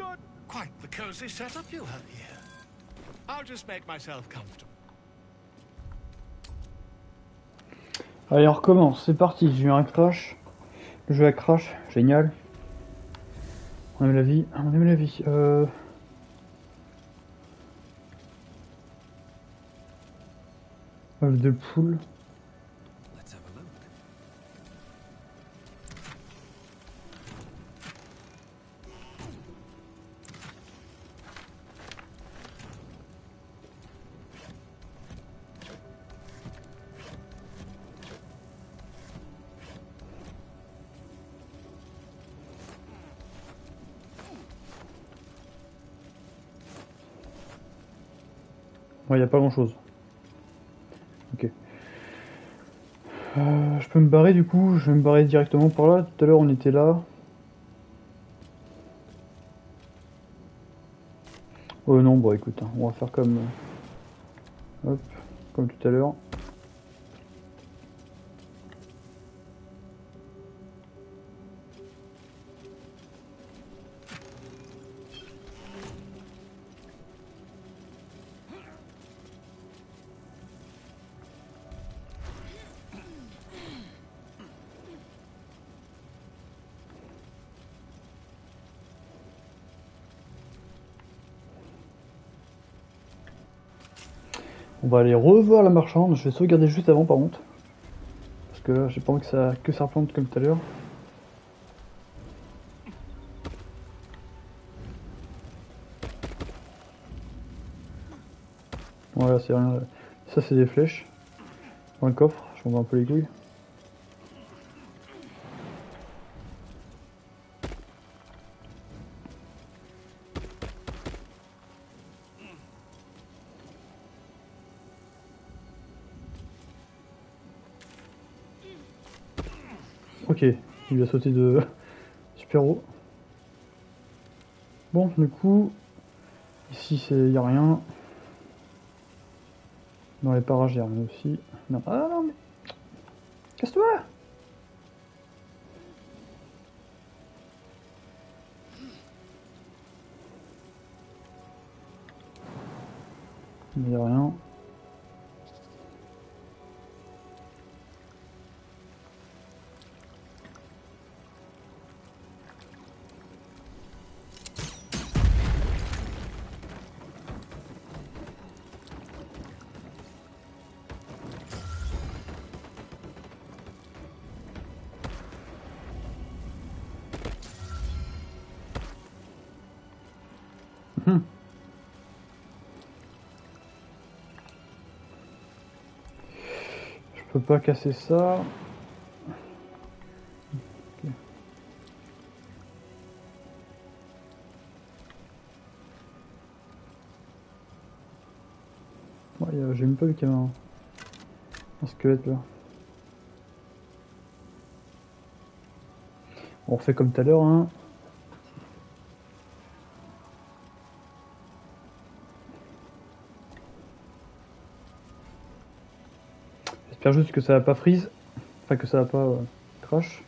good. Quite the cozy setup you have here. I'll just make myself comfortable. Allez, on recommence, c'est parti, j'ai eu un crash. Le jeu a crash, génial. On aime la vie, on aime la vie. œuf de poule. Ouais, y a pas grand chose. Ok. Je peux me barrer du coup, je vais me barrer directement par là. Tout à l'heure on était là. Oh non, bon écoute, hein, on va faire comme... hop, comme tout à l'heure. On va aller revoir la marchande, je vais sauvegarder juste avant par contre. Parce que là j'ai pas envie que ça replante comme tout à l'heure. Voilà, c'est rien. Ça c'est des flèches. Dans le coffre, je m'en bats un peu les couilles. Ok, il lui a sauté de super haut. Bon, du coup, ici il y a rien. Dans les parages, il y a rien aussi. Non. Ah non, mais. Casse-toi! Il n'y a rien. Je peux pas casser ça. Okay. Ouais, j'ai même pas vu qu'il y avait un squelette là. On refait comme tout à l'heure, hein. J'espère juste que ça va pas freeze. Enfin, que ça va pas crash.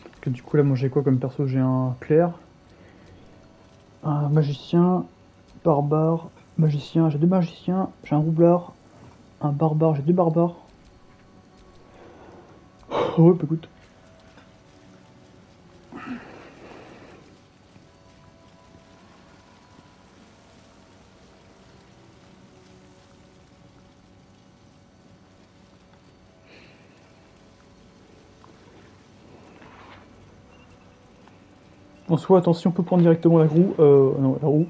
Parce que du coup, là, moi j'ai quoi comme perso? J'ai un clair, un magicien, barbare, magicien. J'ai deux magiciens, j'ai un roublard, un barbare, j'ai deux barbares. Oh, bah écoute. En soit, attention, on peut prendre directement la roue. Non, la roue.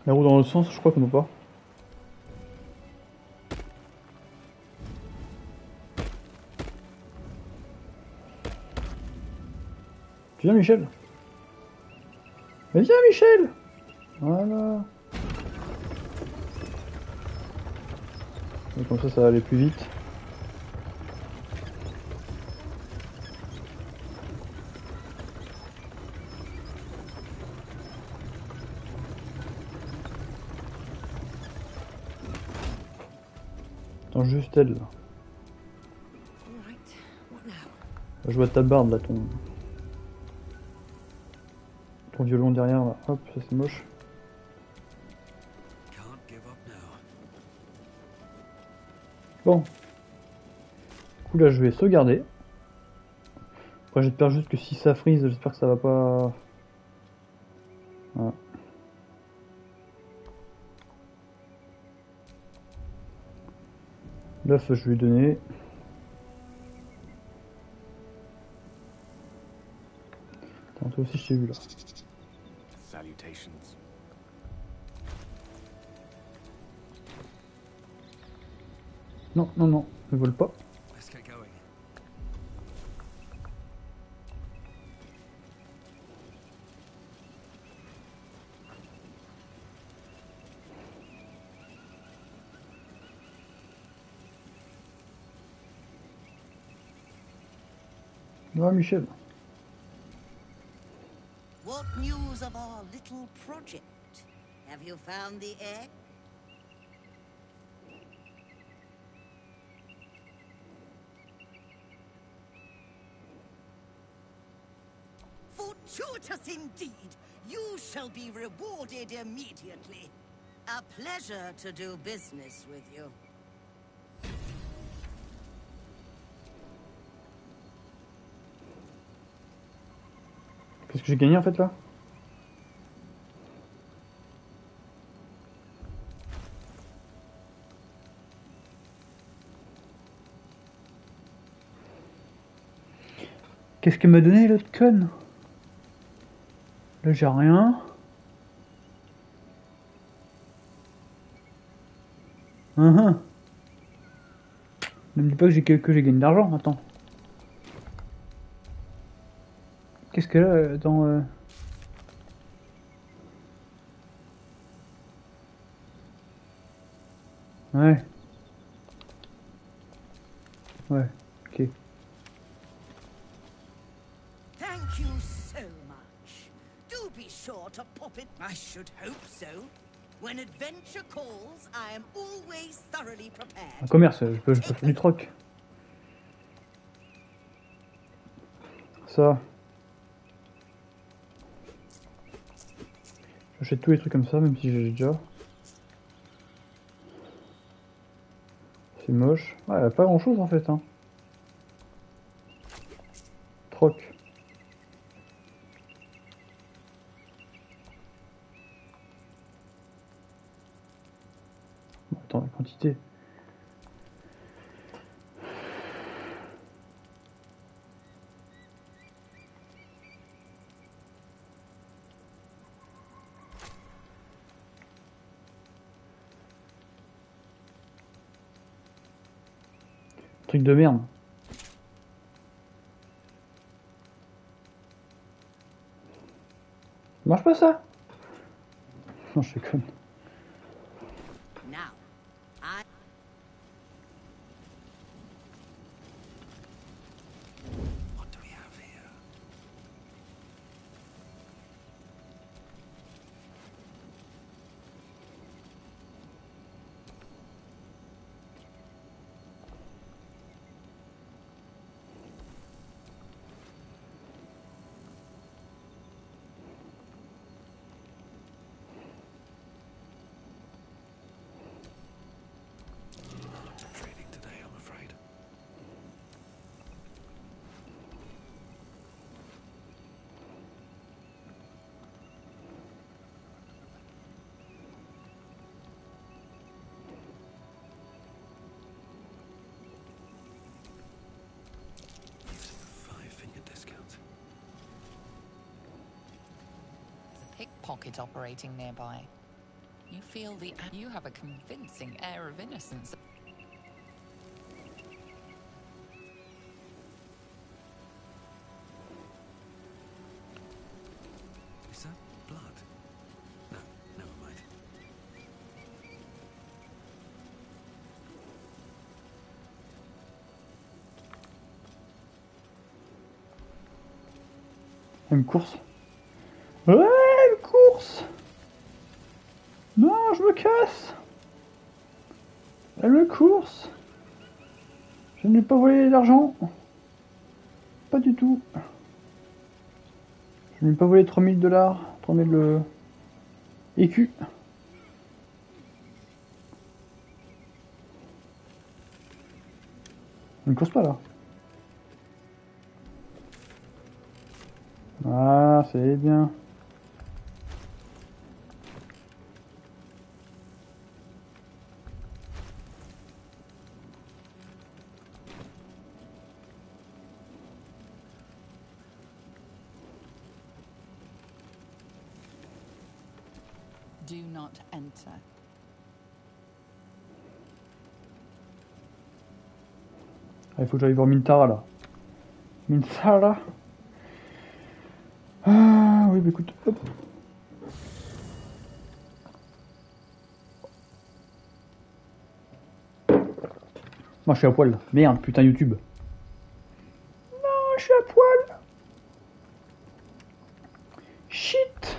La roue dans l'autre sens, je crois qu'on peut pas. Tu viens, Michel? Mais viens, Michel! Voilà. Et comme ça va aller plus vite. Attends, juste elle là. Je vois ta barbe là, ton violon derrière là. Hop, ça c'est moche. Bon. Du coup là je vais sauvegarder. Après j'espère juste que si ça freeze, j'espère que ça va pas... Voilà. L'œuf je vais lui donner. Attends, toi aussi je t'ai vu là. Salutations. Non, non, non, ne vole pas. Let's get going. Ah, Michel. What news of our little project? Have you found the egg? Fortuitous indeed! You shall be rewarded immediately. A pleasure to do business with you. Qu'est-ce que j'ai gagné en fait là? Qu'est-ce que m'a donné l'autre conne? Là j'ai rien. Ne me dis pas que j'ai gagné de l'argent, attends. Qu'est-ce que là dans Ouais. Ouais, ok. Thank you so much. Do be sure to pop it. I should hope so. When adventure calls, I am always thoroughly Un prepared. commerce, je peux faire du troc. Ça. J'achète tous les trucs comme ça, même si j'ai déjà. C'est moche. Ouais, y a pas grand chose en fait, hein. Troc. Bon, attends, la quantité. Truc de merde. Ça marche pas ça? Non, je suis conne. Now, I... What do we have here? Not trading today, I'm afraid. Five-finger discount. There's a pickpocket operating nearby. You feel you have a convincing air of innocence. Is that blood? No, never mind. Une course. Ouais, une course. Non, je me casse. Elle me course. Je n'ai pas volé l'argent. Pas du tout. Je n'ai pas volé 3000 $, 3000 écus. On ne course pas là. Ah, c'est bien. Do not enter. Ah, il faut que j'aille voir Mintara là. Mintara. Ah oui, bah écoute, hop. Moi je suis à poil. Merde, putain YouTube. Non, je suis à poil. Shit.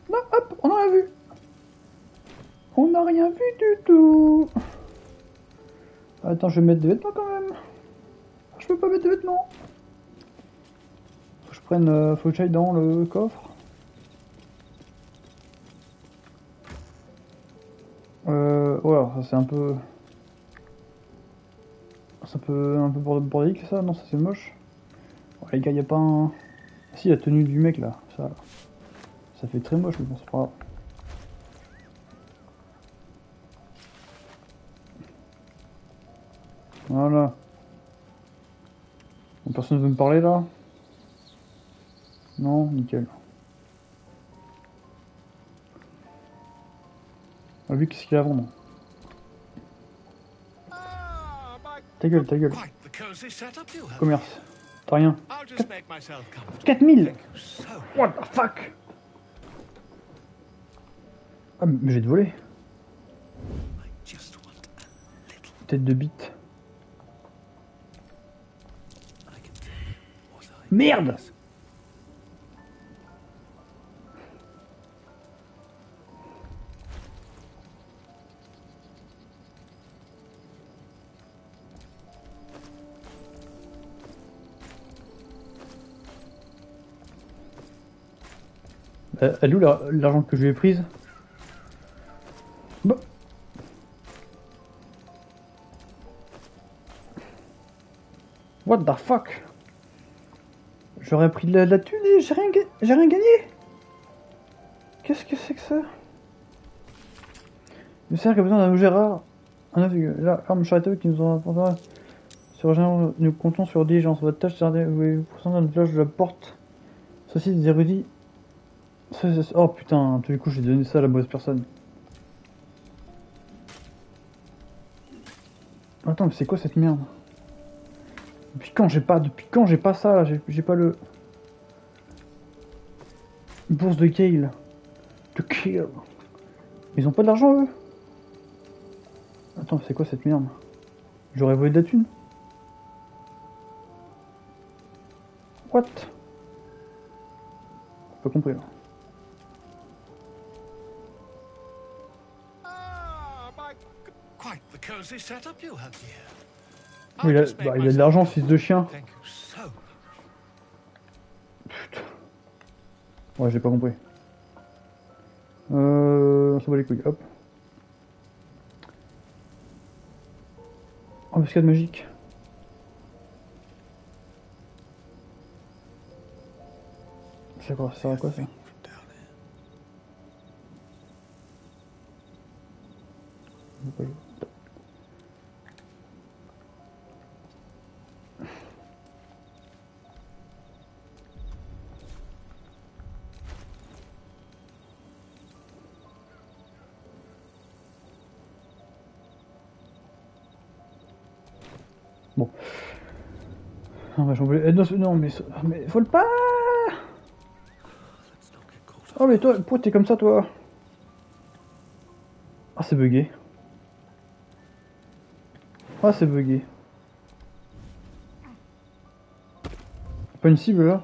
Non, hop, on a rien vu. On n'a rien vu du tout. Attends, je vais mettre des vêtements quand même. Je peux pas mettre de vêtements. Faut que je prenne, faut que j'aille dans le coffre. Voilà, ça c'est un peu... C'est un peu bordélique ça, non ça c'est moche. Oh, les gars, y a pas un... Si, la tenue du mec là, ça fait très moche mais bon c'est pas grave. Voilà. Bon, personne ne veut me parler là? Non, nickel. Ah, lui, qu'est-ce qu'il a à vendre? Ta gueule, ta gueule. Quite the cozy setup you have. Commerce. T'as rien. I'll just make myself comfortable. 4000! Thank you so much. What the fuck? Ah, mais j'ai de voler. I just want a little. Tête de bite. I can tell you what I Merde! Elle est où l'argent que je lui ai prise? Bah. What the fuck? J'aurais pris de la thune et j'ai rien gagné. Qu'est-ce que c'est que ça? Le cercle a besoin d'un objet rare. Un œuf, l'arme charitable qui nous en apportera. Nous comptons sur diligence. Votre tâche, c'est de pourcentage de village de la porte. Ceci des érudits. Oh putain, du coup j'ai donné ça à la mauvaise personne. Attends, mais c'est quoi cette merde? Depuis quand j'ai pas ça là? J'ai pas le... Bourse de Gale. De kill. Ils ont pas d'argent eux? Attends, c'est quoi cette merde? J'aurais volé de la thune? What? Pas compris là. Quite the cozy setup you have here. Oui, I'll just make il a de myself l'argent, fils de chien. Thank you so much. Putain. Ouais, j'ai pas compris. On s'en bat les couilles, hop. Embuscade magique. Ça sert à quoi ça? Bon. Non, mais j'en voulais... non, mais vole pas! Oh, mais toi, pourquoi t'es comme ça, toi? Ah, c'est bugué. Ah, c'est bugué. Pas une cible, là?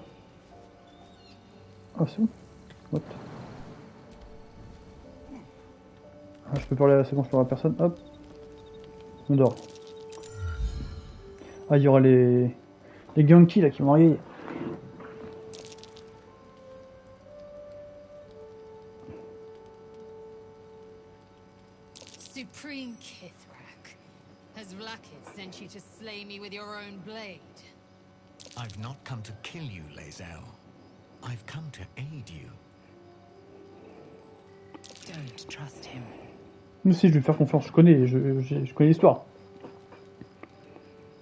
Ah, c'est où? What? Ah, je peux parler, c'est bon, je parle à personne, hop. On dort. Ah, il y aura les Les Genki là qui m'ont rayé. Supreme Kithrak, has Vlaakith sent you to slay me with your own blade? I've not come to kill you, Lae'zel. I've come to aid you. Don't trust him. Moi aussi je vais lui faire confiance, je connais l'histoire.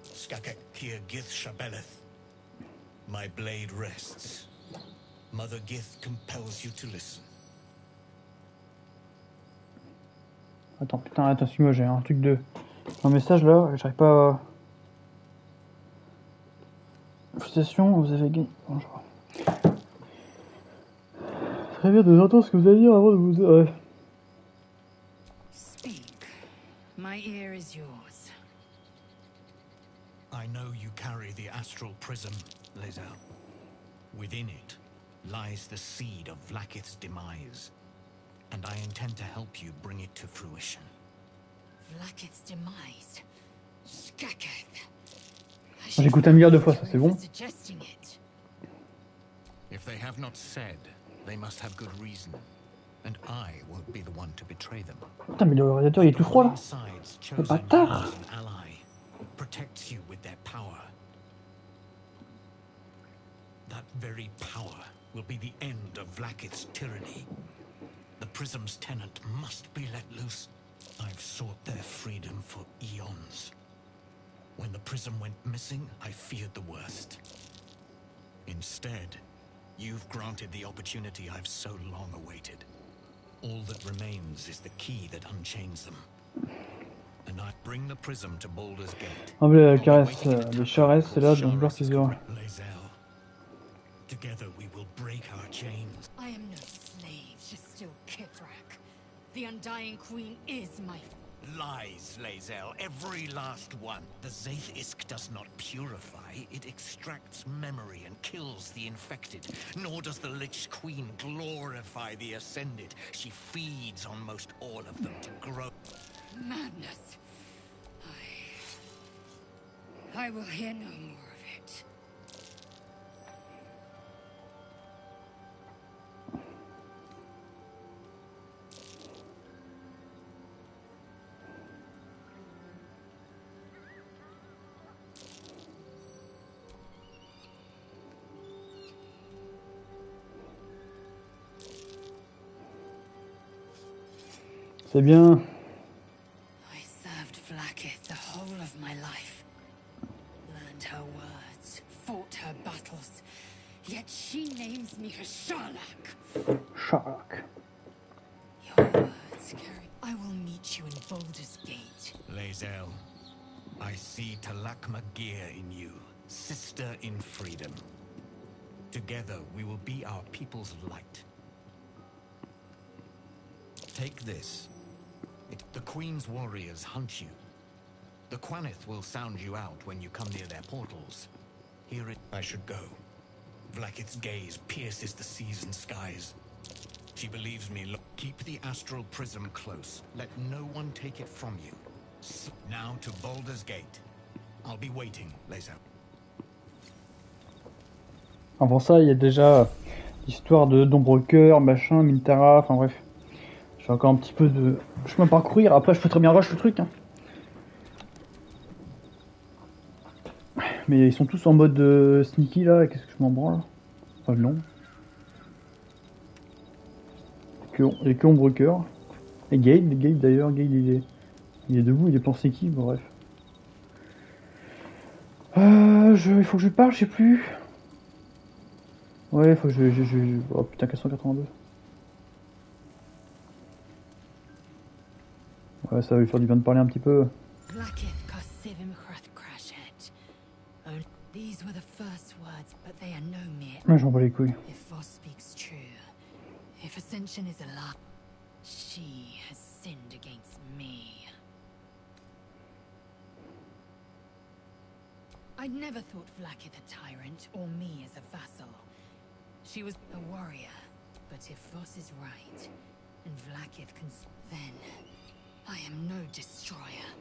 Skakek Kier Gith Shabeleth. My blade rests. Mother Gith compels you to listen. Attends, putain, attends, moi j'ai un truc de... Un message là, j'arrive pas à... Félicitations, vous avez gagné... Bonjour. Très bien de vous entendre ce que vous allez dire avant de vous... Ouais. Speak. My ear is yours. I know you carry the astral prism, Lae'zel. Within it lies the seed of Vlaakith's demise, and I intend to help you bring it to fruition. Vlaakith's demise. Skaketh. J'écoute un milliard de fois, ça c'est bon. If they have not said, they must have good reason, and I won't be the one to betray them. Putain, mais le radiateur il est tout froid là. Oh bâtard. Protects you with their power. That very power will be the end of Vlaakith's tyranny. The prism's tenant must be let loose. I've sought their freedom for eons. When the prism went missing, I feared the worst. Instead, you've granted the opportunity I've so long awaited. All that remains is the key that unchains them. And I bring the prism to Baldur's Gate. Ah mais la caresse, les caresses, c'est là dans le bloc qui se voit. Together we will break our chains. I am no slave to still Kithrak. The Undying Queen is my... Lies, Lae'zel, every last one. The Zaith Isk does not purify, it extracts memory and kills the infected. Nor does the Lich Queen glorify the Ascended. She feeds on most all of them to grow. Madness. I will hear no more of it. C'est bien. I served Vlaakith the whole of my life. Learned her words, fought her battles. Yet she names me her Sharlak. Sharlak. Your words carry... I will meet you in Baldur's Gate. Lae'zel, I see Talakma Gear in you, sister in freedom. Together we will be our people's light. Take this. The Queen's warriors hunt you. The Quanith will sound you out when you come near their portals. Here I should go. Vlaakith's gaze pierces the seas and skies. She believes me. Keep the astral prism close. Let no one take it from you. Now to Baldur's Gate. I'll be waiting, Lae'zel. Avant ça, il y a déjà l'histoire de d'Ombrecoeur, machin, Mintara, enfin bref. J'ai encore un petit peu de chemin à parcourir, après je peux très bien rush le truc. Hein. Mais ils sont tous en mode sneaky là, qu'est-ce que je m'en branle? Enfin non. Il y a que Ombrecoeur. Et Gale d'ailleurs, Gale il est debout, il est pensé qui, bon, bref. Il faut que je parle, je sais plus. Ouais, faut que oh putain, 482. Ouais, ça va lui faire du bien de parler un petit peu. Ouais, j'en bats les couilles. If Ascension is a lie, she has sinned against me. I'd never thought Vlaakith a tyrant, or me as a vassal. She was a warrior, but if Voss is right, and Vlaakith can... then I am no destroyer.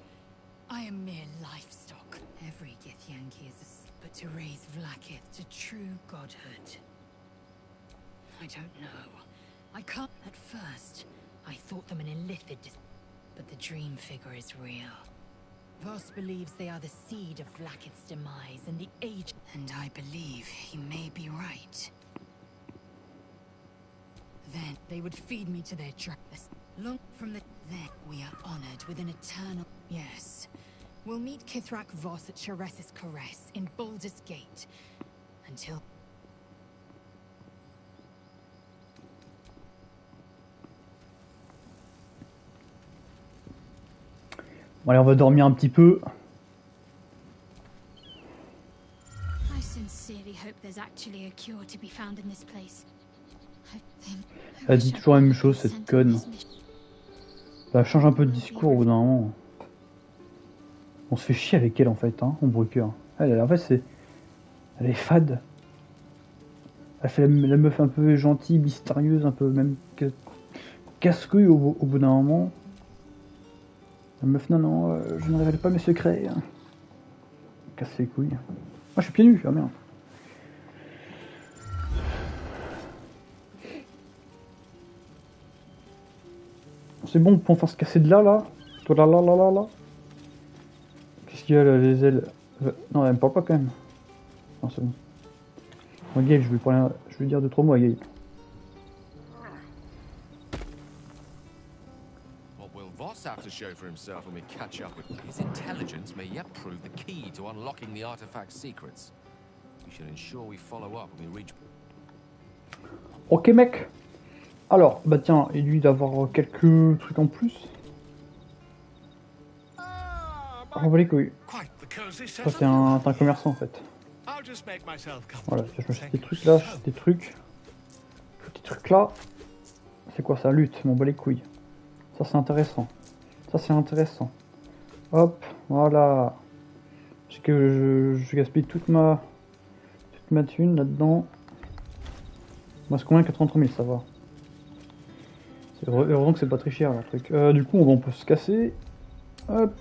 I am mere livestock. Every Githyanki is but to raise Vlaakith to true godhood. I don't know. I can't. At first, I thought them an illithid, but the dream figure is real. Voss believes they are the seed of Vlaakith's demise and the age. And I believe he may be right. Then they would feed me to their traps. Long from the... Then we are honored with an eternal... Yes. We'll meet Kithrak Voss at Sharess's Caress in Baldur's Gate. Until... Bon allez, on va dormir un petit peu. I sincerely hope there's actually a cure to be found in this place. Elle dit toujours la même chose, cette conne. Elle change un peu de discours au bout d'un moment. On se fait chier avec elle en fait, hein, on brûle. Elle, en fait, c'est... Elle est fade. Elle fait la meuf un peu gentille, mystérieuse, un peu même casse-couille au bout d'un moment. La meuf, non, je ne révèle pas mes secrets. Casse les couilles. Ah, je suis pieds nus, ah merde. C'est bon pour faire se casser de là. Toi là. Qu'est-ce qu'il y a là, les ailes? Non, elle me parle pas quand même. Non, c'est bon. Moi, Gaël, je vais dire 2-3 mots à Gaël. What will Voss have to show for himself when we catch up with his intelligence may yet prove the key to unlocking the artifact's secrets. We should ensure we follow up when we reach. Ok mec. Alors, bah tiens, et lui d'avoir quelques trucs en plus. On va les couilles. Ça c'est un commerçant en fait. Voilà, je me fais des trucs là, je fais des trucs. Petits trucs là. C'est quoi ça? Lutte, m'en bat les couilles. Ça c'est intéressant. Hop, voilà. J'ai que je gaspille toute ma thune là-dedans. Moi c'est combien? 83 000, ça va. Heureusement que c'est pas très cher le truc. Du coup on peut se casser. Hop.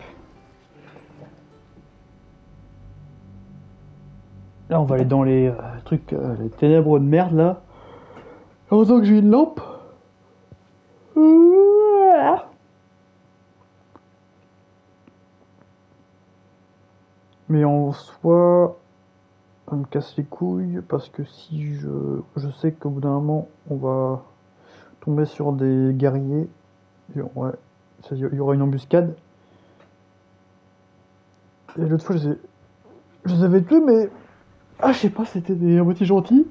Là on va aller dans les trucs, les ténèbres de merde là. Heureusement que j'ai une lampe. Mais en soi, ça me casse les couilles parce que si je sais qu'au bout d'un moment on va tomber sur des guerriers, ouais, il y aura une embuscade. Et l'autre fois je les avais tués, mais ah je sais pas, c'était des moitié gentils.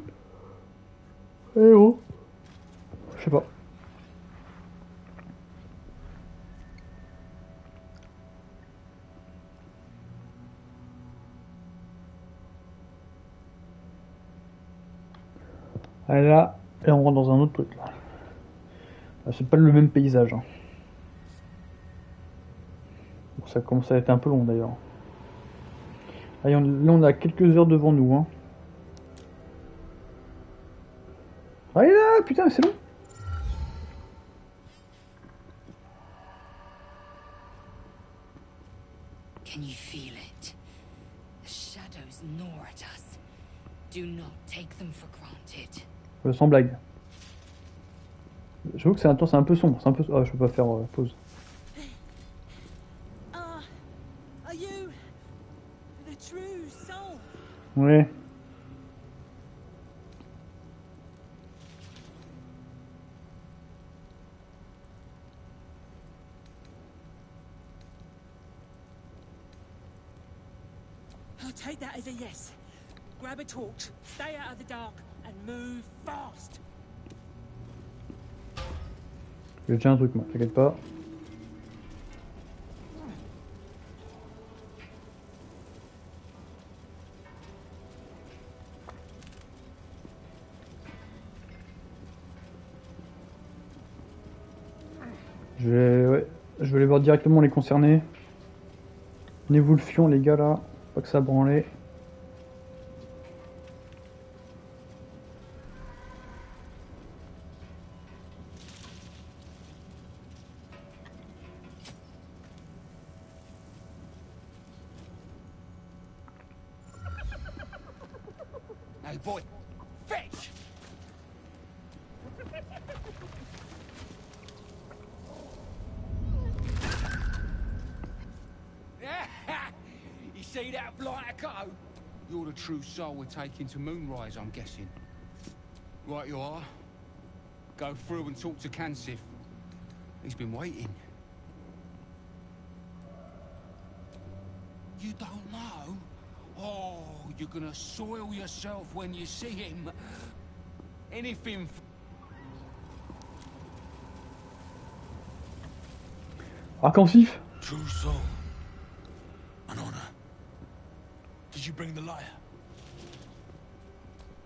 Eh oh, je sais pas. Allez là, et on rentre dans un autre truc là. C'est pas le même paysage. Hein. Bon, ça commence à être un peu long d'ailleurs. Là on a quelques heures devant nous. Hein. Allez là, putain, c'est long. Can you feel it? The shadows gnaw at us. Do not take them for granted. Sans blague. J'avoue que c'est un peu sombre. C'est un peu... Ah, je peux pas faire pause. Are you the true soul? Ouais. I'll take that as a yes. Grab a torch, stay out of the dark, and move fast. J'ai déjà un truc, moi, t'inquiète pas. Je vais aller voir directement les concernés. Venez-vous le fion, les gars, là. Pas que ça branlait. Hey boy, fetch! You see that blighter go? You're the true soul we're taking to Moonrise, I'm guessing. Right you are. Go through and talk to Kansif. He's been waiting. You don't know? Oh, you're gonna soil yourself when you see him. Anything. Arc-en-cif. True soul. An honor. Did you bring the lyre?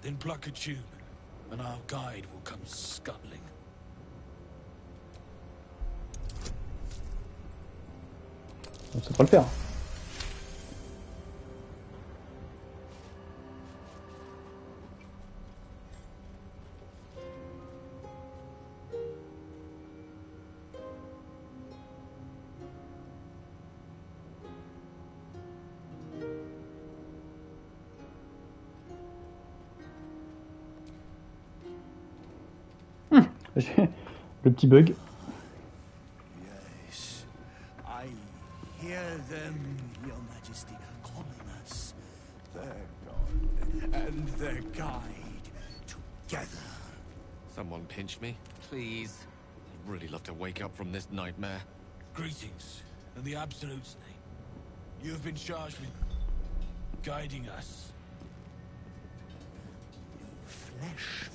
Then pluck a tube, and our guide will come scuttling. On sait pas le faire. Le petit bug. Yes, I hear them, Your Majesty, calling us their god and their guide together. Someone pinch me, please. I'd really love to wake up from this nightmare. Greetings, in the Absolute's name. You have been charged with guiding us. No flesh.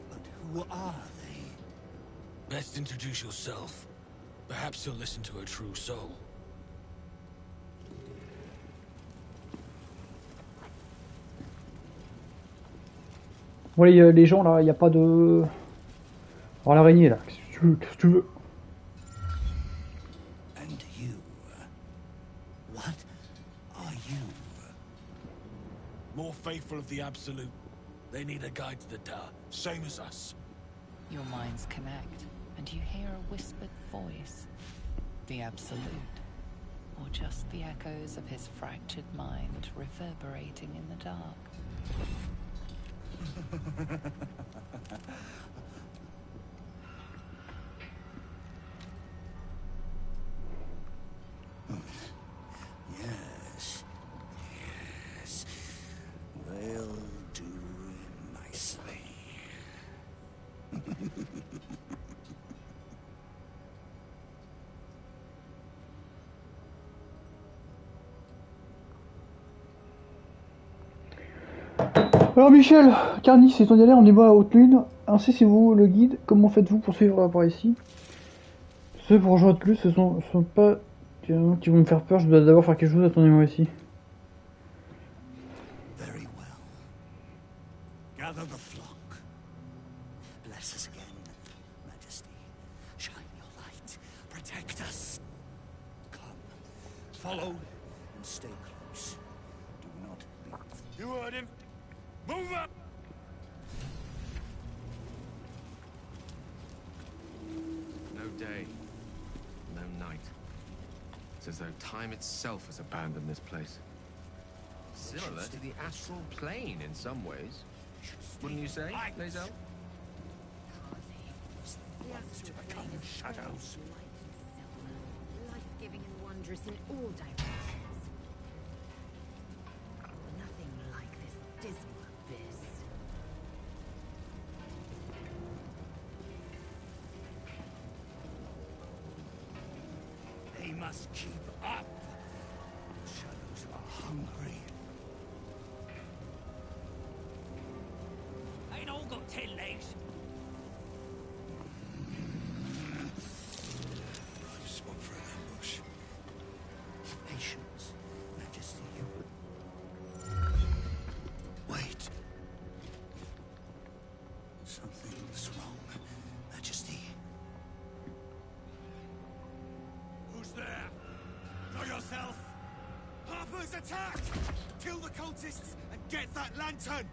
But who are they? Best introduce yourself. Perhaps you'll listen to a true soul. Bon, les gens là, il n'y a pas de. Alors l'araignée là, qu'est-ce que tu veux? And you? What are you? More faithful of the Absolute. They need a guide to the tower, same as us. Your minds connect, and you hear a whispered voice. The Absolute. Or just the echoes of his fractured mind reverberating in the dark. Yes. Yes. They'll do nicely. Alors Michel, Carnis, c'est ton galère, on est bas à Haute-Lune. Ainsi c'est vous le guide, comment faites-vous pour suivre par ici? Ceux pour rejoindre Haute-Lune, ce sont pas qui vont me faire peur, je dois d'abord faire quelque chose, attendez-moi ici. Very well. Gather the flock. Bless us again, Majesty. Shine your light. Protect us. Come. Follow and stay close. Do not leave. You heard him. Move up! No day, no night. It's as though time itself has abandoned this place. Similar to the astral plane in some ways. Wouldn't you say, Lae'zel? To become shadows. Life-giving and wondrous in all directions. Nothing like this dismal abyss. They must keep up. The shadows are hungry. Ain't all got 10 legs. Smoke for an ambush. Patience, Majesty. Wait. Something's wrong, Majesty. Who's there? Show yourself! Harper's attack! Kill the cultists and get that lantern!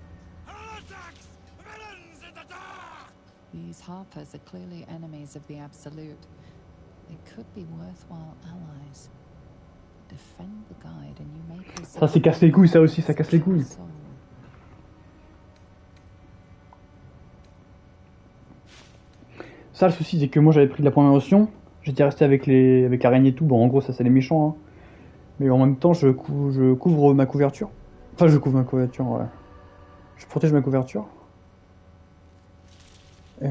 Heretics! Villains in the dark! These Harpers are clearly enemies of the Absolute. They could be worthwhile allies. defend the guide and you may preserve Ça, c'est casse les couilles, ça aussi, ça casse les couilles. soul. Ça, le souci, c'est que moi, j'avais pris de la première version. J'étais resté avec l'araignée et tout. Bon, en gros, ça, c'est les méchants. Hein. Mais en même temps, je couvre ma couverture. Enfin, je couvre ma couverture, ouais. Je protège ma couverture. Et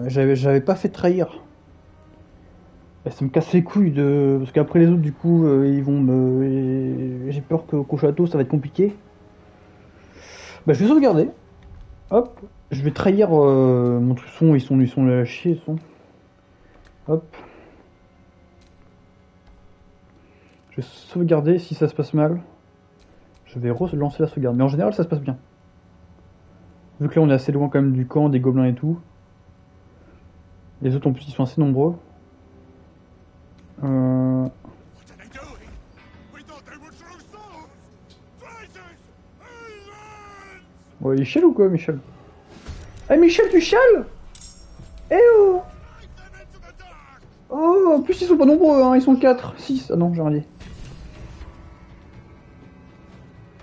j'avais pas fait trahir. Et ça me casse les couilles de... Parce qu'après les autres, du coup, ils vont me... et j'ai peur qu'au château, ça va être compliqué. Bah, je vais sauvegarder. Hop. Je vais trahir mon son. Ils sont à chier, son. Hop. Je vais sauvegarder si ça se passe mal. Je vais relancer la sauvegarde. Mais en général, ça se passe bien. Vu que là, on est assez loin quand même du camp, des gobelins et tout. Les autres, en plus, ils sont assez nombreux. What are they doing? We thought they were true souls! Traitors! Aliens! Ouais, il chiale ou quoi, Michel? Eh, Michel, tu chiales? Eh oh! Drive them into the dark! Oh, en plus, ils sont pas nombreux, hein. Ils sont 4, 6. Ah non, j'ai rien dit.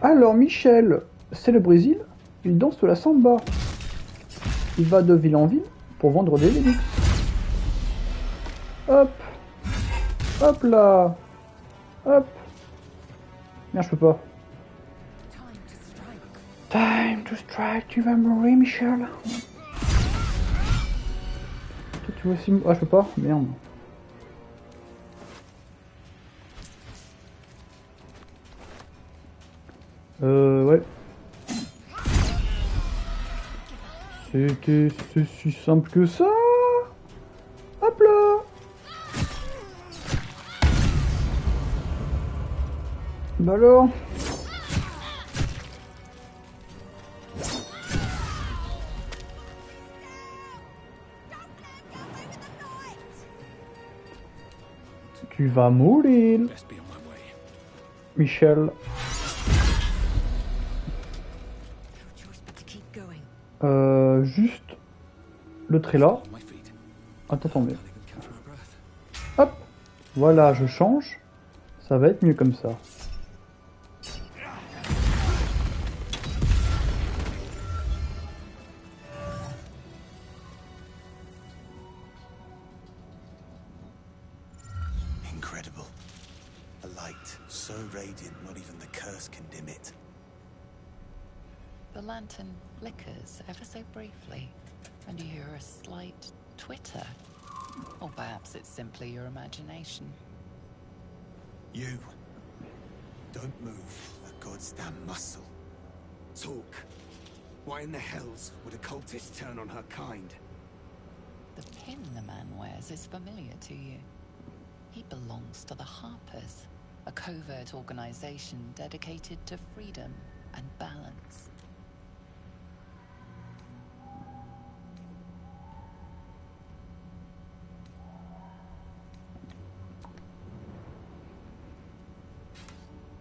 Alors, Michel, c'est le Brésil. Il danse la samba. Il va de ville en ville pour vendre des Linux. Hop. Hop là. Hop. Merde, je peux pas. Time to strike, tu vas mourir, Michel. Toi, tu vois aussi... Ah, je peux pas. Merde. Ouais. C'est si simple que ça. Hop là. Bah alors. Tu vas mourir, Best be on my way. Michel. No choice but to keep going. Juste le trait là. On my feet. Attends, attendez. Can't even catch my breath. Hop. Voilà, je change. Ça va être mieux comme ça. Incredible. A light so radiant not even the curse can dim it. The lantern flickers ever so briefly, and you hear a slight twitter. Or perhaps it's simply your imagination. You. Don't move a god's damn muscle. Talk. Why in the hells would a cultist turn on her kind? The pin the man wears is familiar to you. He belongs to the Harpers, a covert organization dedicated to freedom and balance.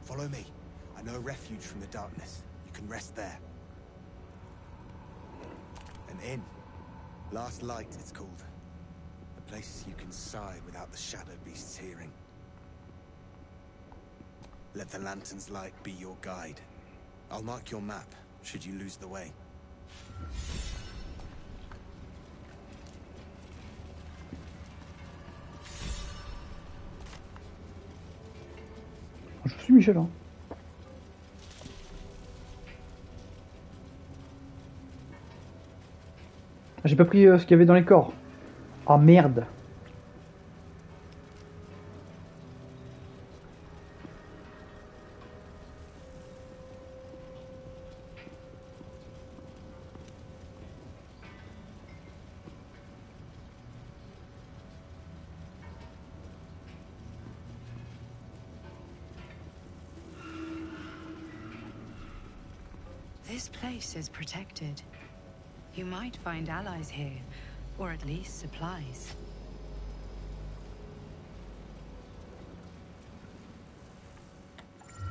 Follow me. I know a refuge from the darkness. You can rest there. An inn. Last Light, it's called. A place you can sigh without the shadow beasts hearing. Let the lantern's light be your guide. I'll mark your map, should you lose the way. Je suis Michel, hein. J'ai pas pris ce qu'il y avait dans les corps. Ah merde. This place is protected. You might find allies here, or at least supplies.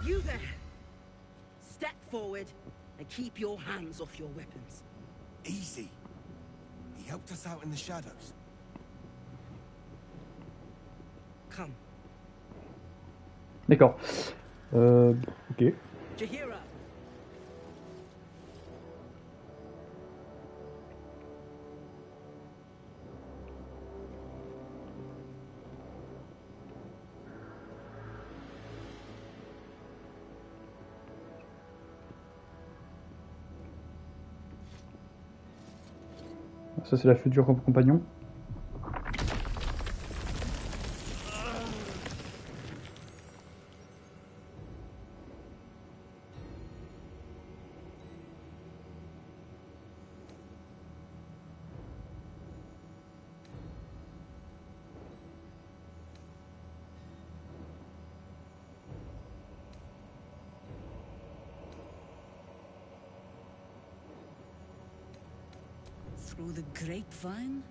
You there! Step forward and keep your hands off your weapons. Easy. He helped us out in the shadows. Come. D'accord. Ok. Jahira, Ça c'est la future compagnon. through the grapevine?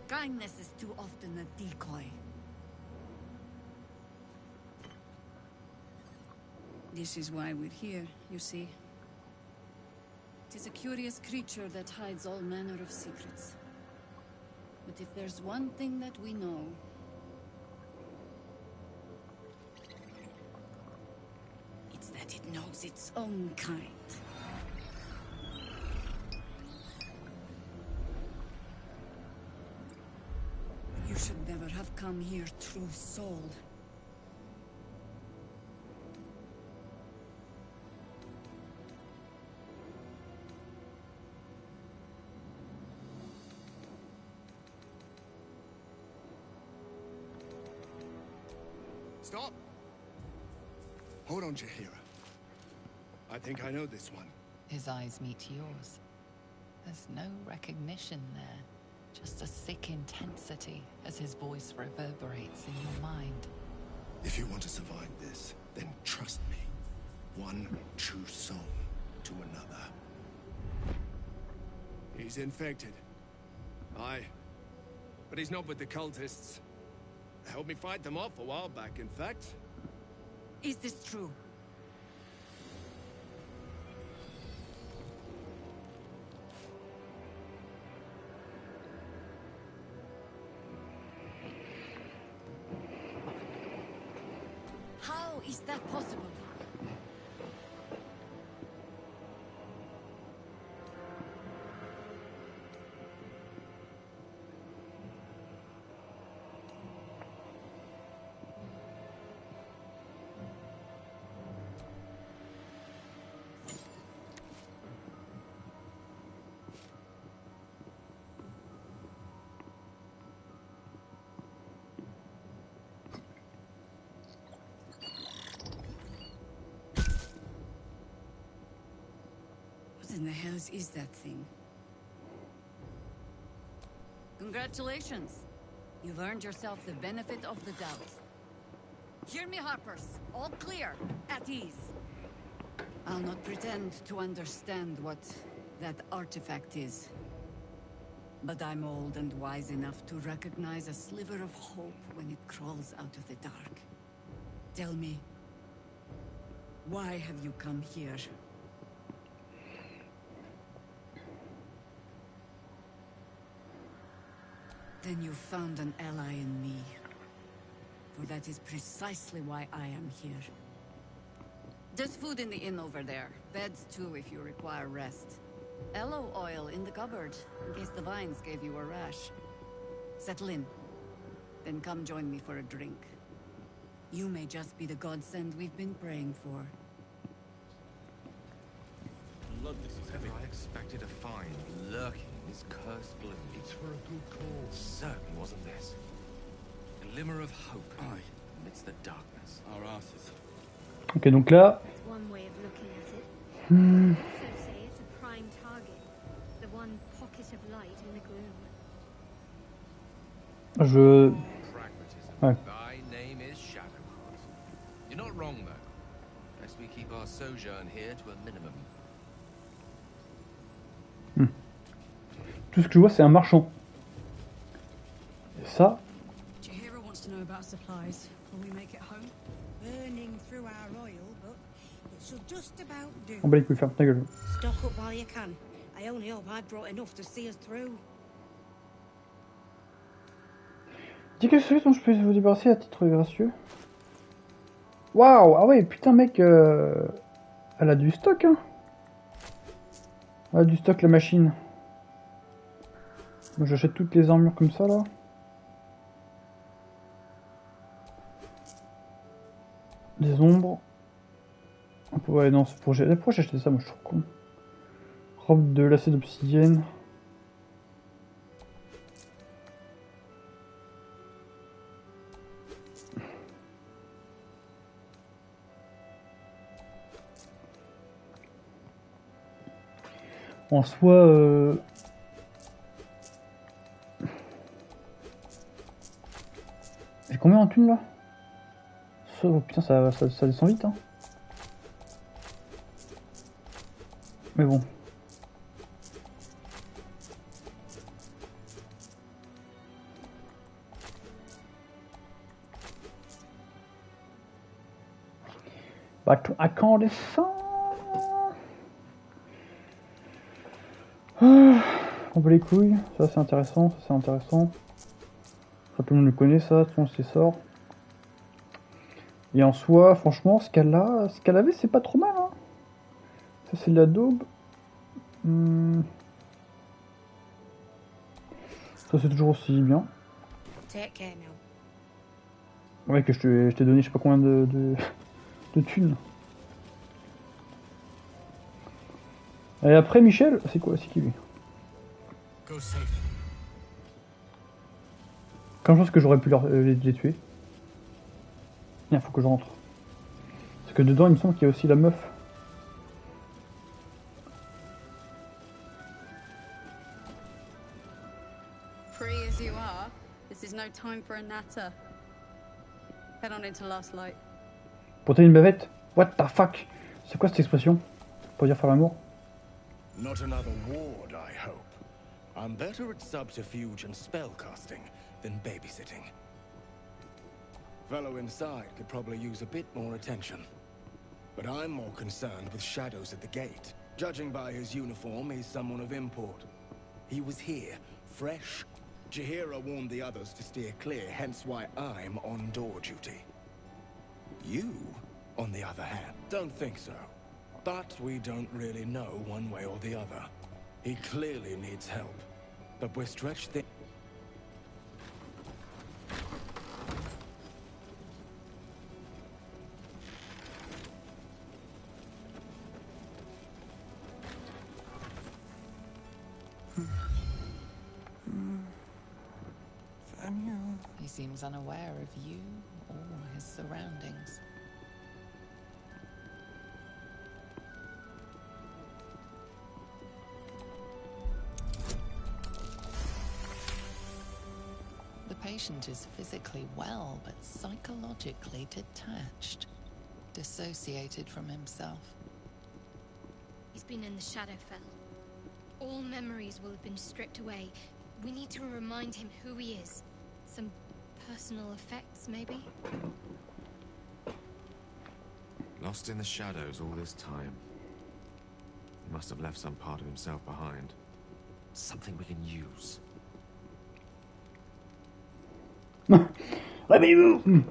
Kindness is too often a decoy. This is why we're here, you see. It is a curious creature that hides all manner of secrets. But if there's one thing that we know, it's that it knows its own kind. You should never have come here, true soul. Stop! Hold on, Jahira. I think I know this one. His eyes meet yours. There's no recognition there. Just a sick intensity as his voice reverberates in your mind. If you want to survive this, then trust me. One true soul to another. He's infected. Aye. But he's not with the cultists. Helped me fight them off a while back, in fact. Is this true? How is that possible? What in the hells is that thing? Congratulations. You've earned yourself the benefit of the doubt. Hear me, Harpers. All clear. At ease. I'll not pretend to understand what that artifact is. But I'm old and wise enough to recognize a sliver of hope when it crawls out of the dark. Tell me, why have you come here? Then you found an ally in me. For that is precisely why I am here. There's food in the inn over there. Beds too if you require rest. Aloe oil in the cupboard, in case the vines gave you a rash. Settle in. Then come join me for a drink. You may just be the godsend we've been praying for. Whatever I expected to find lurking in this cursed gloom. It's for a good cause. Certainly wasn't this. A glimmer of hope. Aye. Amidst the darkness. Our asses. Ok, donc là, That's one way of looking at it. Also say it's a prime target. The one pocket of light in the gloom. je... Pragmatism. Ouais. Thy name is Shadowheart. You're not wrong, though. Best we keep our sojourn here to a minimum. Tout ce que je vois, c'est un marchand. Et ça, Jahira wants to know about supplies. Will we make it home? Burning through our oil, but it should just about do. On bat les couilles, ferme ta gueule. Stock up while you can. I only hope I've brought enough to see us through. Dis que ce dont je peux vous débarrasser à titre gracieux. Waouh! Ah ouais, putain, mec, elle a du stock, hein. Elle a du stock, la machine. Moi, j'achète toutes les armures comme ça, là. Des ombres. Ouais, non, c'est pour... Pourquoi j'ai acheté ça? Moi, je suis trop con. Robe de lacet d'obsidienne. En soi, j'ai combien en thunes là? Oh, putain, ça descend vite, hein. Mais bon. Bah, à quand on descend? On peut les couilles, ça c'est intéressant, ça c'est intéressant. Ça, tout le monde le connaît, ça, tout le monde s'y sort. Et en soi, franchement, ce qu'elle avait, c'est pas trop mal, hein. Ça c'est de la daube. Ça c'est toujours aussi bien. Ouais, que je t'ai donné je sais pas combien de thunes. Et après, Michel, c'est quoi? C'est qui lui? Quand je pense que j'aurais pu les tuer. Il faut que je rentre. Parce que dedans, il me semble qu'il y a aussi la meuf. Free as you are, this is no time for a natter. Head on into Last Light. Pour une bavette? What the fuck? C'est quoi cette expression? Pour dire faire l'amour? Not another ward, I hope. I'm better at subterfuge and spellcasting than babysitting. Fellow inside could probably use a bit more attention. But I'm more concerned with shadows at the gate. Judging by his uniform, he's someone of import. He was here, fresh. Jahira warned the others to steer clear, hence why I'm on door duty. You, on the other hand, don't think so. But we don't really know one way or the other. He clearly needs help. But we're stretched thin. He seems unaware of you or his surroundings. The patient is physically well, but psychologically detached, dissociated from himself. He's been in the Shadowfell. All memories will have been stripped away. We need to remind him who he is. Some personal effects, maybe? Lost in the shadows all this time. He must have left some part of himself behind. Something we can use. Let me move!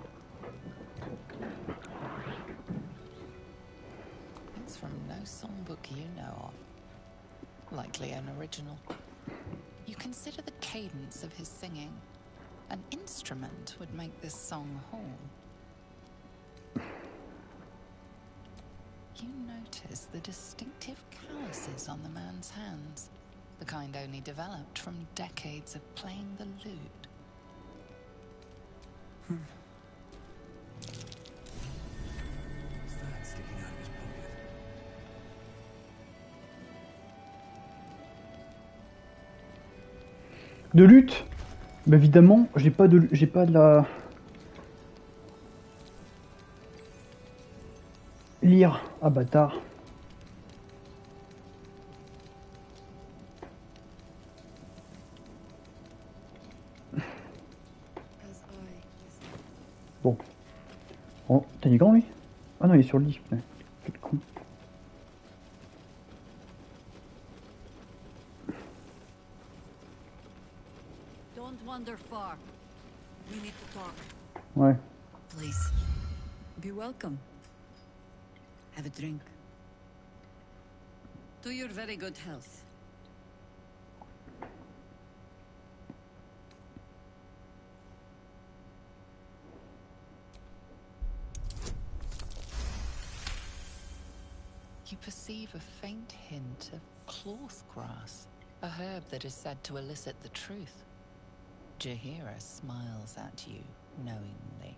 It's from no songbook you know of. Likely an original. You consider the cadence of his singing. An instrument would make this song whole. You notice the distinctive calluses on the man's hands, the kind only developed from decades of playing the lute. What's that sticking out of his pocket? De lutte? Bah évidemment, j'ai pas de la... Lire. Ah bâtard. Bon. Oh, t'as dit quand lui? Ah non, il est sur le lit. Putain. Quel con. Don't wander far. We need to talk. Ouais. Please. Be welcome. Have a drink. To your very good health. You perceive a faint hint of cloth grass, a herb that is said to elicit the truth. Jahira smiles at you knowingly.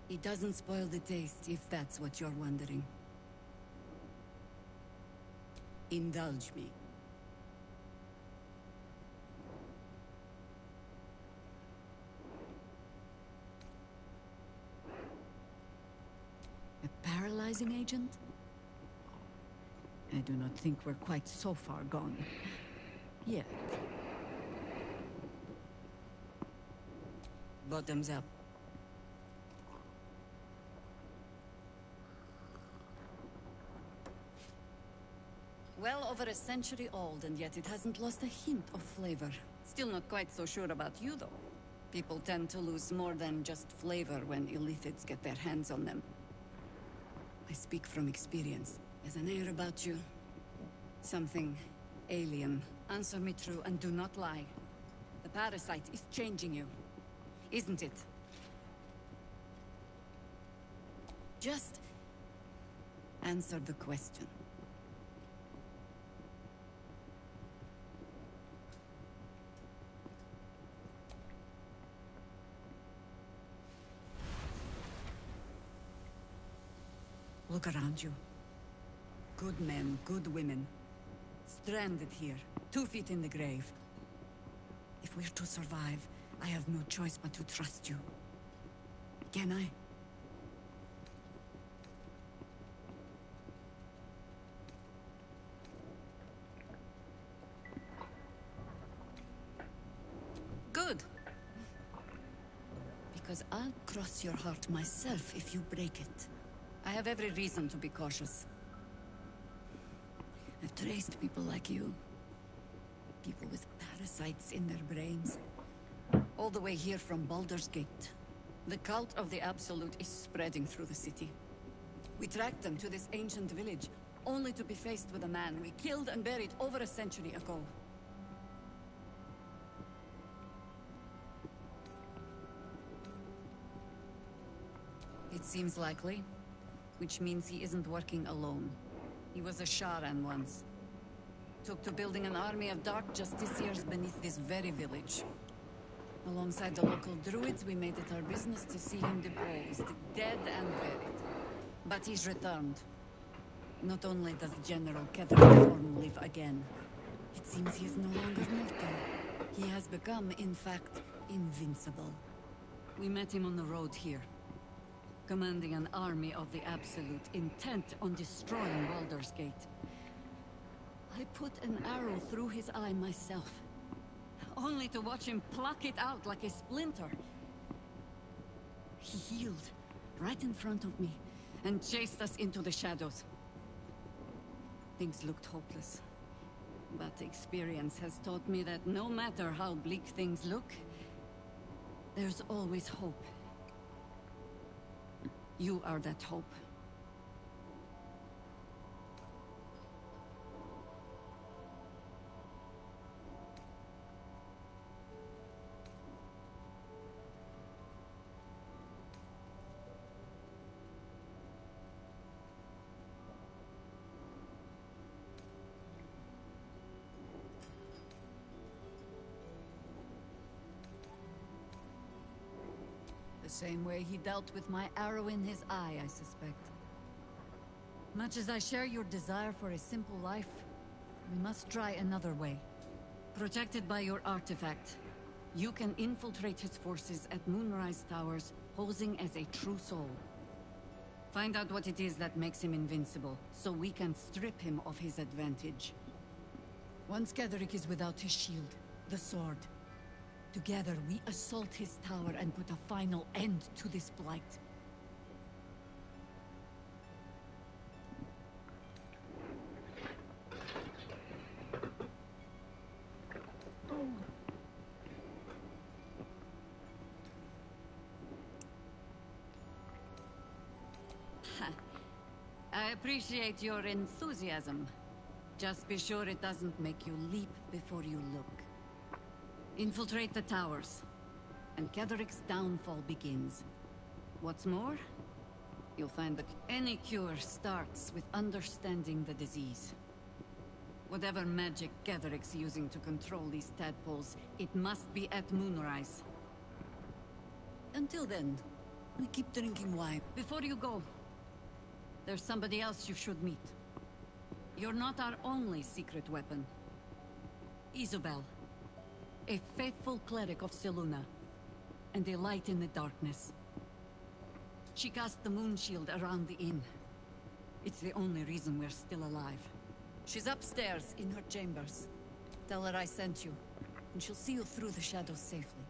It doesn't spoil the taste, if that's what you're wondering. Indulge me. A paralyzing agent? I do not think we're quite so far gone. Yet. Bottoms up. Well over a century old, and yet it hasn't lost a hint of flavor. Still not quite so sure about you, though. People tend to lose more than just flavor when illithids get their hands on them. I speak from experience. There's an air about you. Something alien. Answer me true and do not lie. The parasite is changing you, isn't it? Just answer the question. Look around you. Good men, good women. Stranded here, 2 feet in the grave. If we're to survive, I have no choice but to trust you. Can I? Good. Because I'll cross your heart myself if you break it. I have every reason to be cautious. I've traced people like you. People with parasites in their brains. All the way here from Baldur's Gate. The cult of the Absolute is spreading through the city. We tracked them to this ancient village, only to be faced with a man we killed and buried over a century ago. It seems likely. Which means he isn't working alone. He was a Sharan once. Took to building an army of dark justiciars beneath this very village. Alongside the local druids, we made it our business to see him deposed, dead and buried. But he's returned. Not only does General Ketherform live again, it seems he is no longer mortal. He has become, in fact, invincible. We met him on the road here. Commanding an army of the Absolute, intent on destroying Baldur's Gate. I put an arrow through his eye myself, only to watch him pluck it out like a splinter. He healed, right in front of me, and chased us into the shadows. Things looked hopeless, but experience has taught me that no matter how bleak things look, there's always hope. You are that hope. The same way he dealt with my arrow in his eye, I suspect. Much as I share your desire for a simple life, we must try another way. Protected by your artifact, you can infiltrate his forces at Moonrise Towers, posing as a true soul. Find out what it is that makes him invincible, so we can strip him of his advantage. Once Ketherick is without his shield, the sword, together we assault his tower and put a final end to this blight. I appreciate your enthusiasm. Just be sure it doesn't make you leap before you look. Infiltrate the towers, and Ketherick's downfall begins. What's more, you'll find that any cure starts with understanding the disease. Whatever magic Ketherick's using to control these tadpoles, it must be at moonrise. Until then, we keep drinking wine. Before you go, there's somebody else you should meet. You're not our only secret weapon. Isobel, a faithful cleric of Selûne, and a light in the darkness. She cast the moon shield around the inn. It's the only reason we're still alive. She's upstairs in her chambers. Tell her I sent you, and she'll see you through the shadows safely.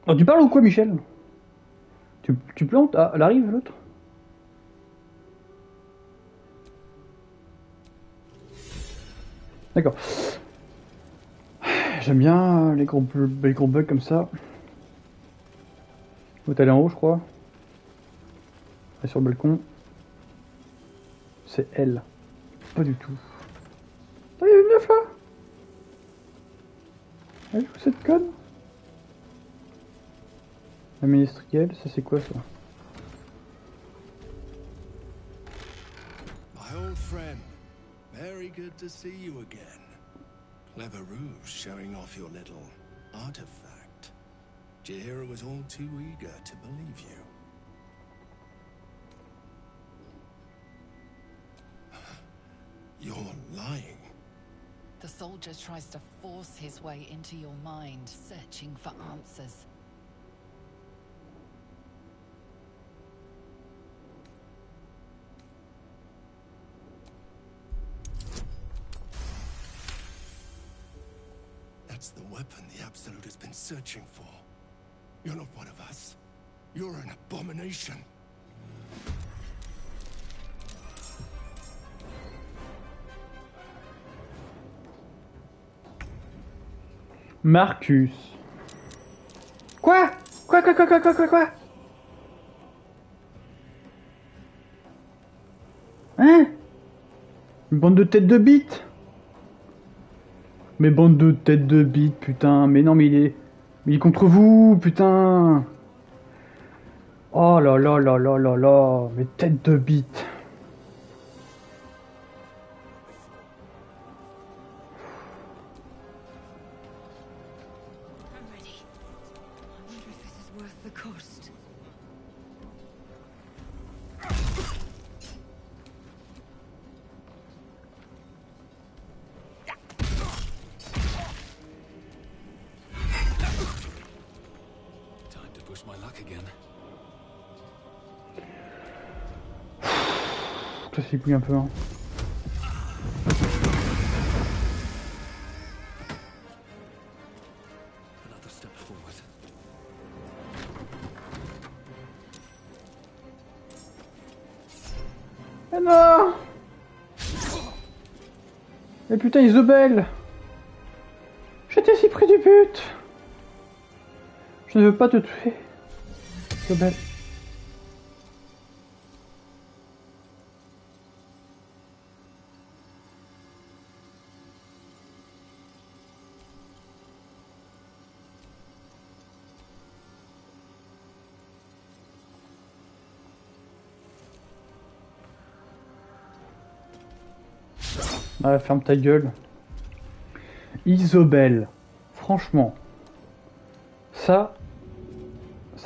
Oh, tu parles ou quoi, Michel? Tu plantes? Ah, elle arrive, l'autre? D'accord. J'aime bien les gros bugs comme ça. Faut aller en haut, je crois. Et sur le balcon. C'est elle. Pas du tout. Ah, il y a une meuf là! Elle joue cette conne? La ministrielle, ça c'est quoi ça? My old friend, very good to see you again. Clever ruse showing off your little artifact. Jahira was all too eager to believe you. You're lying. The soldier tries to force his way into your mind, searching for answers. That's the weapon the Absolute has been searching for. You're not one of us. You're an abomination. Marcus. Quoi? Quoi? Hein? Une bande de têtes de bite? Mais bande de têtes de bite, putain. Mais non, mais il est contre vous, putain. Oh là là là là là là. Mais tête de bite. I'm ready. I wonder if this is worth the cost. Time to push my luck again. Ça s'y plie un peu, hein. Another step forward. Ah non! Mais putain, Isobel! J'étais si près du but! Je ne veux pas te tuer, Isobel. Ah, ferme ta gueule. Isobel. Franchement. Ça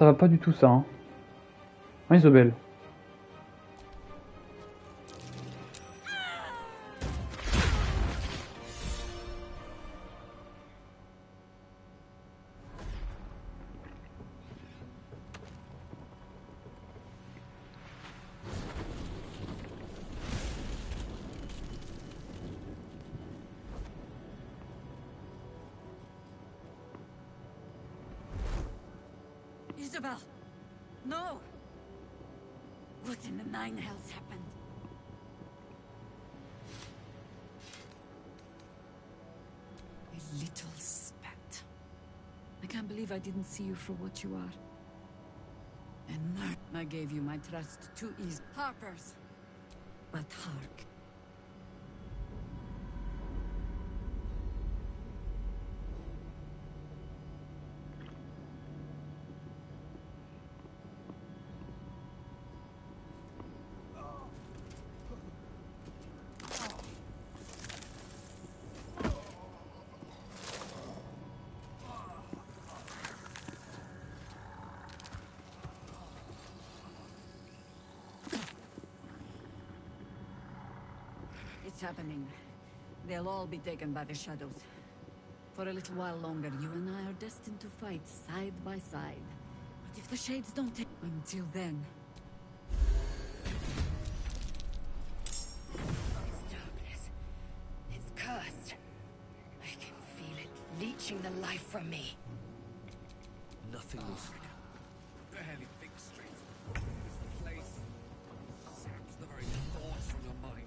va pas du tout ça, hein. Hein, Isobel? Isabel! No! What in the nine hells happened? A little spat. I can't believe I didn't see you for what you are. And now I gave you my trust too easy. Harpers! But hark. It's happening. They'll all be taken by the shadows. For a little while longer, you and I are destined to fight side by side. But if the shades don't take... Until then... It's darkness. It's cursed. I can feel it leeching the life from me. Nothing will barely think straight. This place saps the very thoughts from your mind.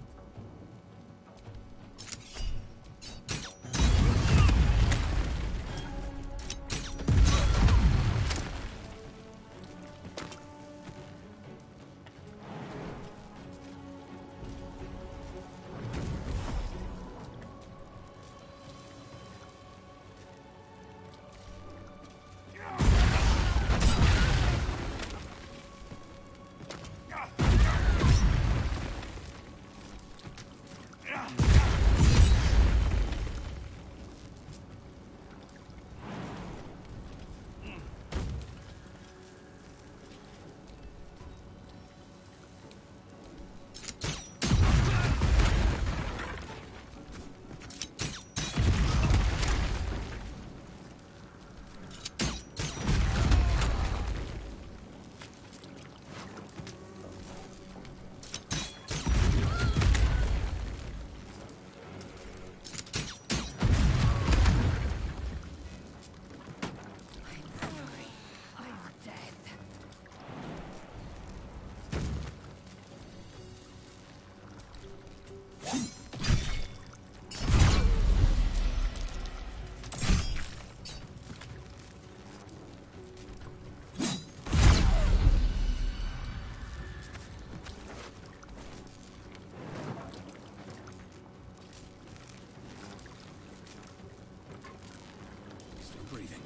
Breathing,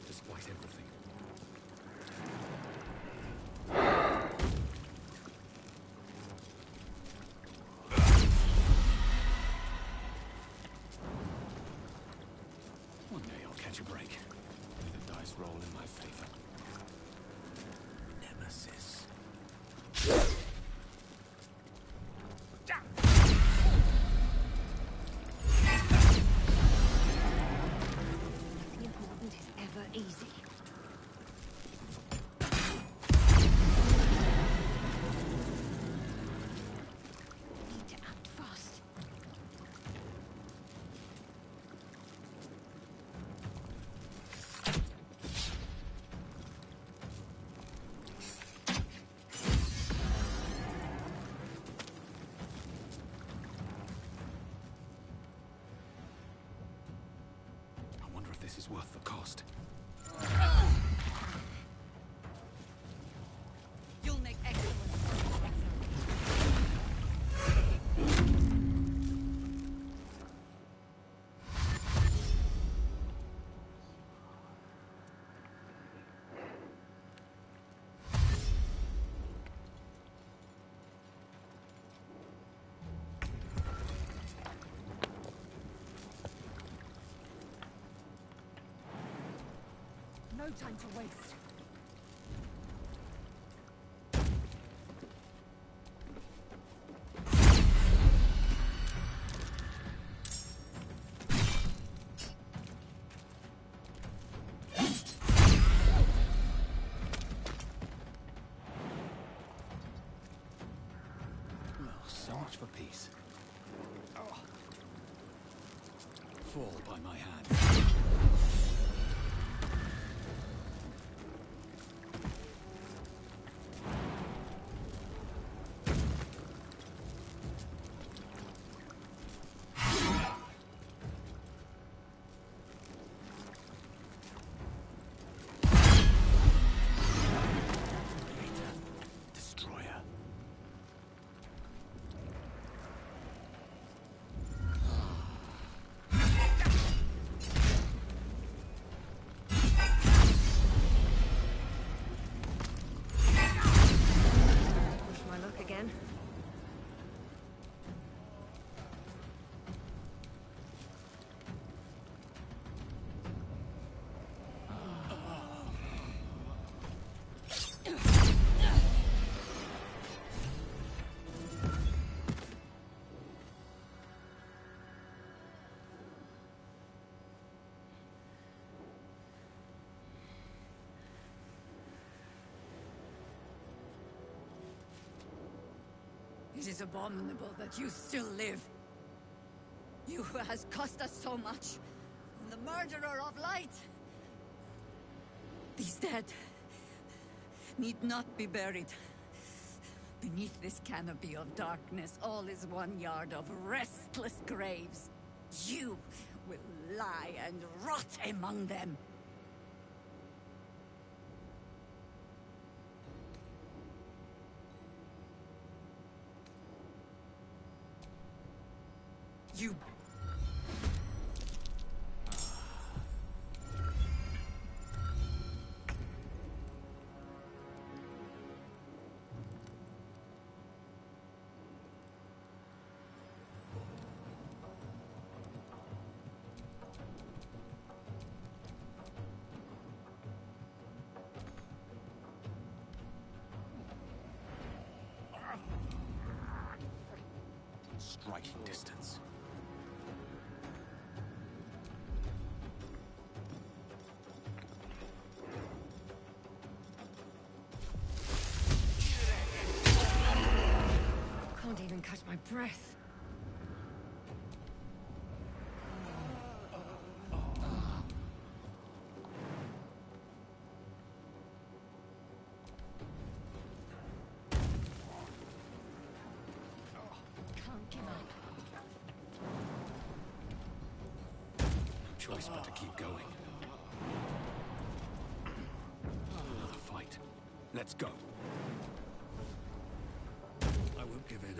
despite everything. One day I'll catch a break. May the dice roll in my favor. Nemesis. Easy. Need to act fast. I wonder if this is worth the cost. You'll make excellent. No time to waste. Well, so much for peace. Fall by my hand. It is abominable that you still live. You who has cost us so much. The murderer of light. These dead need not be buried. Beneath this canopy of darkness, all is 1 yard of restless graves. You will lie and rot among them. You... Striking distance. Can't even catch my breath. Choice but to keep going. Another fight. Let's go. I won't give in.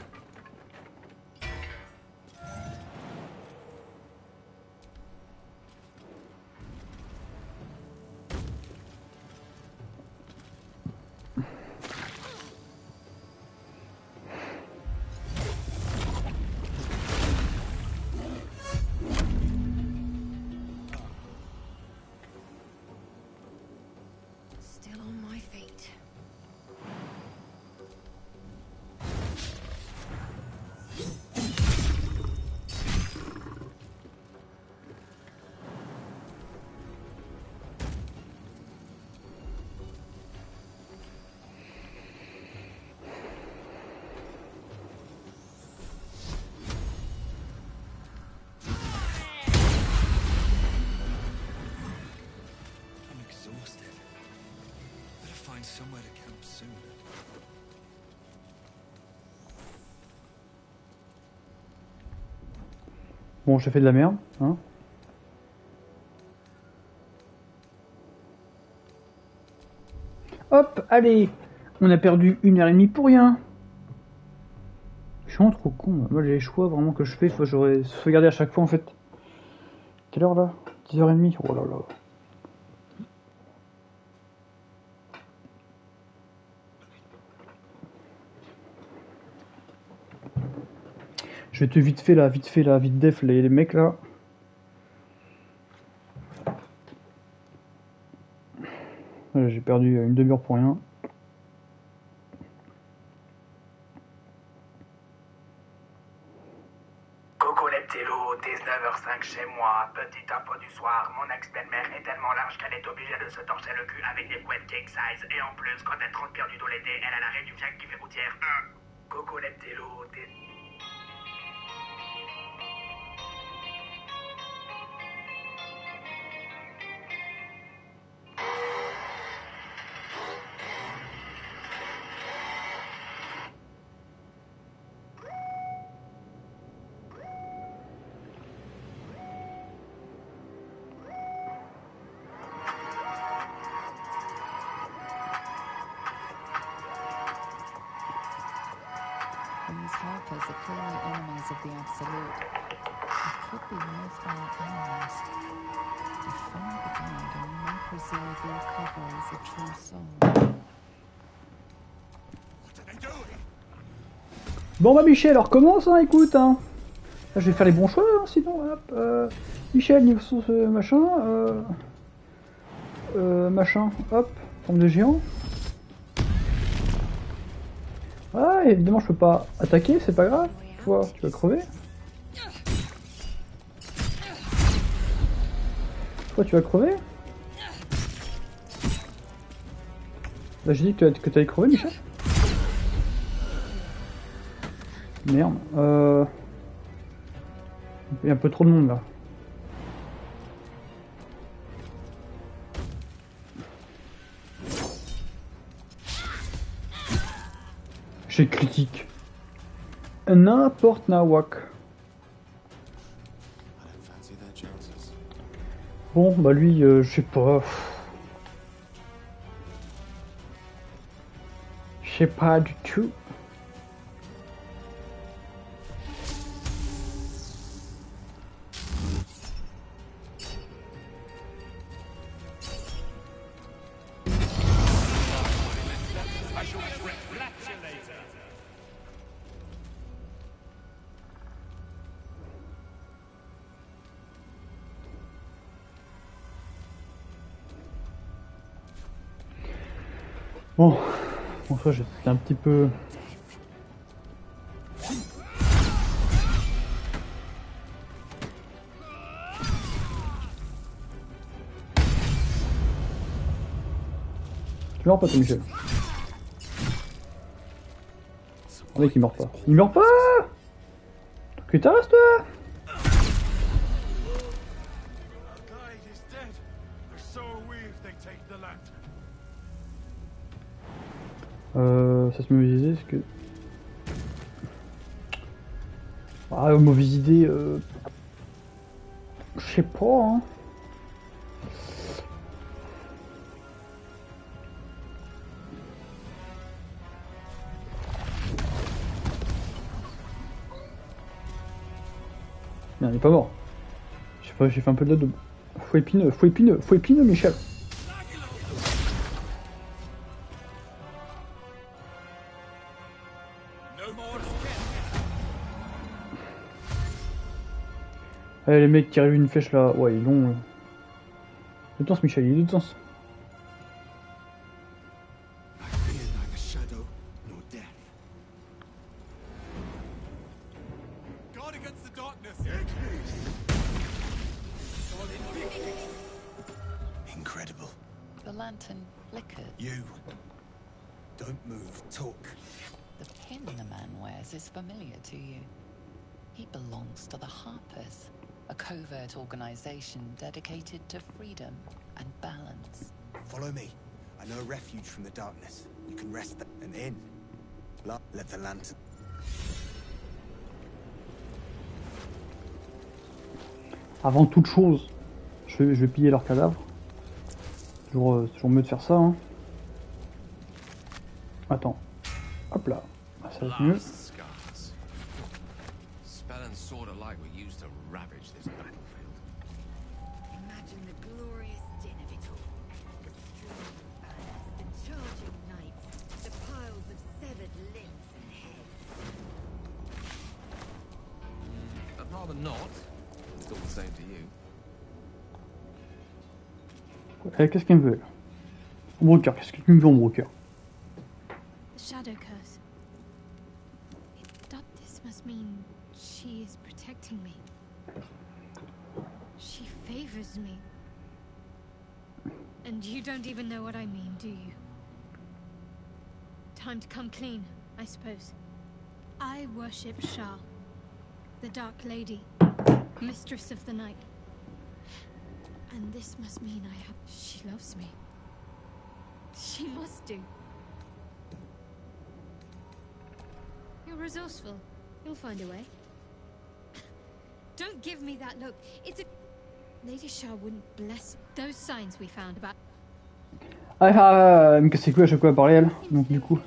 Still on my feet. I'm exhausted. Better find somewhere to camp soon. Bon, j'ai fait de la merde, hein. Hop, allez. On a perdu 1h30 pour rien. Je suis vraiment trop con. Moi, j'ai les choix vraiment que je fais. Faut que j'aurais sauvegardé à chaque fois en fait. Quelle heure là? 10h30. Oh là là. Je vais te vite def les mecs là. Voilà, j'ai perdu une demi-heure pour rien. Coco les petits loups, 19h05 chez moi, petit impôt du soir, mon ex-belle-mère est tellement large qu'elle est obligée de se torcher le cul avec des couettes king size, et en plus, quand elle transpire du dos l'été, elle a la réduction qui fait routière. Coco les petits loups, These Harpers are clearly enemies of the Absolute. It could be worthwhile analyzed. Defend the guide and you may preserve your cover as a true soul. Bon bah Michel, alors commence hein, écoute hein. Là, je vais faire les bons choix hein, sinon hop. Michel, niveau source machin. Machin, hop, forme de géant. Ah, évidemment, je peux pas attaquer, c'est pas grave. Toi, tu vas crever. Toi, tu vas crever. Là, j'ai dit que tu allais crever, Michel. Merde. Il y a un peu trop de monde là. J'ai critique. N'importe nawak. Bon, bah lui, je sais pas. Je sais pas du tout. Bon, ça j'étais un petit peu... Tu meurs pas toi Michel? Le mec il meurt pas. Il meurt pas! Que t'arrêtes toi? Ça se mauvaise idée, est-ce que... Ah, mauvaise idée, je sais pas, hein. Non, il est pas mort. Je sais pas, j'ai fait un peu de la double. Faut épineux, Michel. Allez, les mecs qui arrivent une flèche là, ouais, ils l'ont. De temps, Michel, il est de temps. Incredible. The lantern flickered. You. Don't move, talk. The pin the man wears is familiar to you. He belongs to the Harpers, a covert organization dedicated to freedom and balance. Follow me. I know a refuge from the darkness. You can rest there. An inn. Let the lantern. Avant toute chose, je vais piller leur cadavre. Toujours mieux de faire ça. Hein. Attends. Hop là. Ah, ça va être mieux. Imagine the glorious din of it all. The streaming banners, the charging knights, the piles of severed limbs and heads. I'd rather not. It's all the same to you. Qu'est-ce qu'elle me veut là? Broker, qu'est-ce que tu me veux en broker? The shadow curse. This must mean she is protecting me. She favors me. And you don't even know what I mean, do you? Time to come clean, I suppose. I worship Shah, the Dark Lady, Mistress of the Night. And this must mean I have... She loves me. She must do. You're resourceful. You'll find a way. Don't give me that look. It's a... Lady Shah wouldn't bless those signs we found about... Elle me casse les couilles à chaque fois à parler elle. Donc du coup...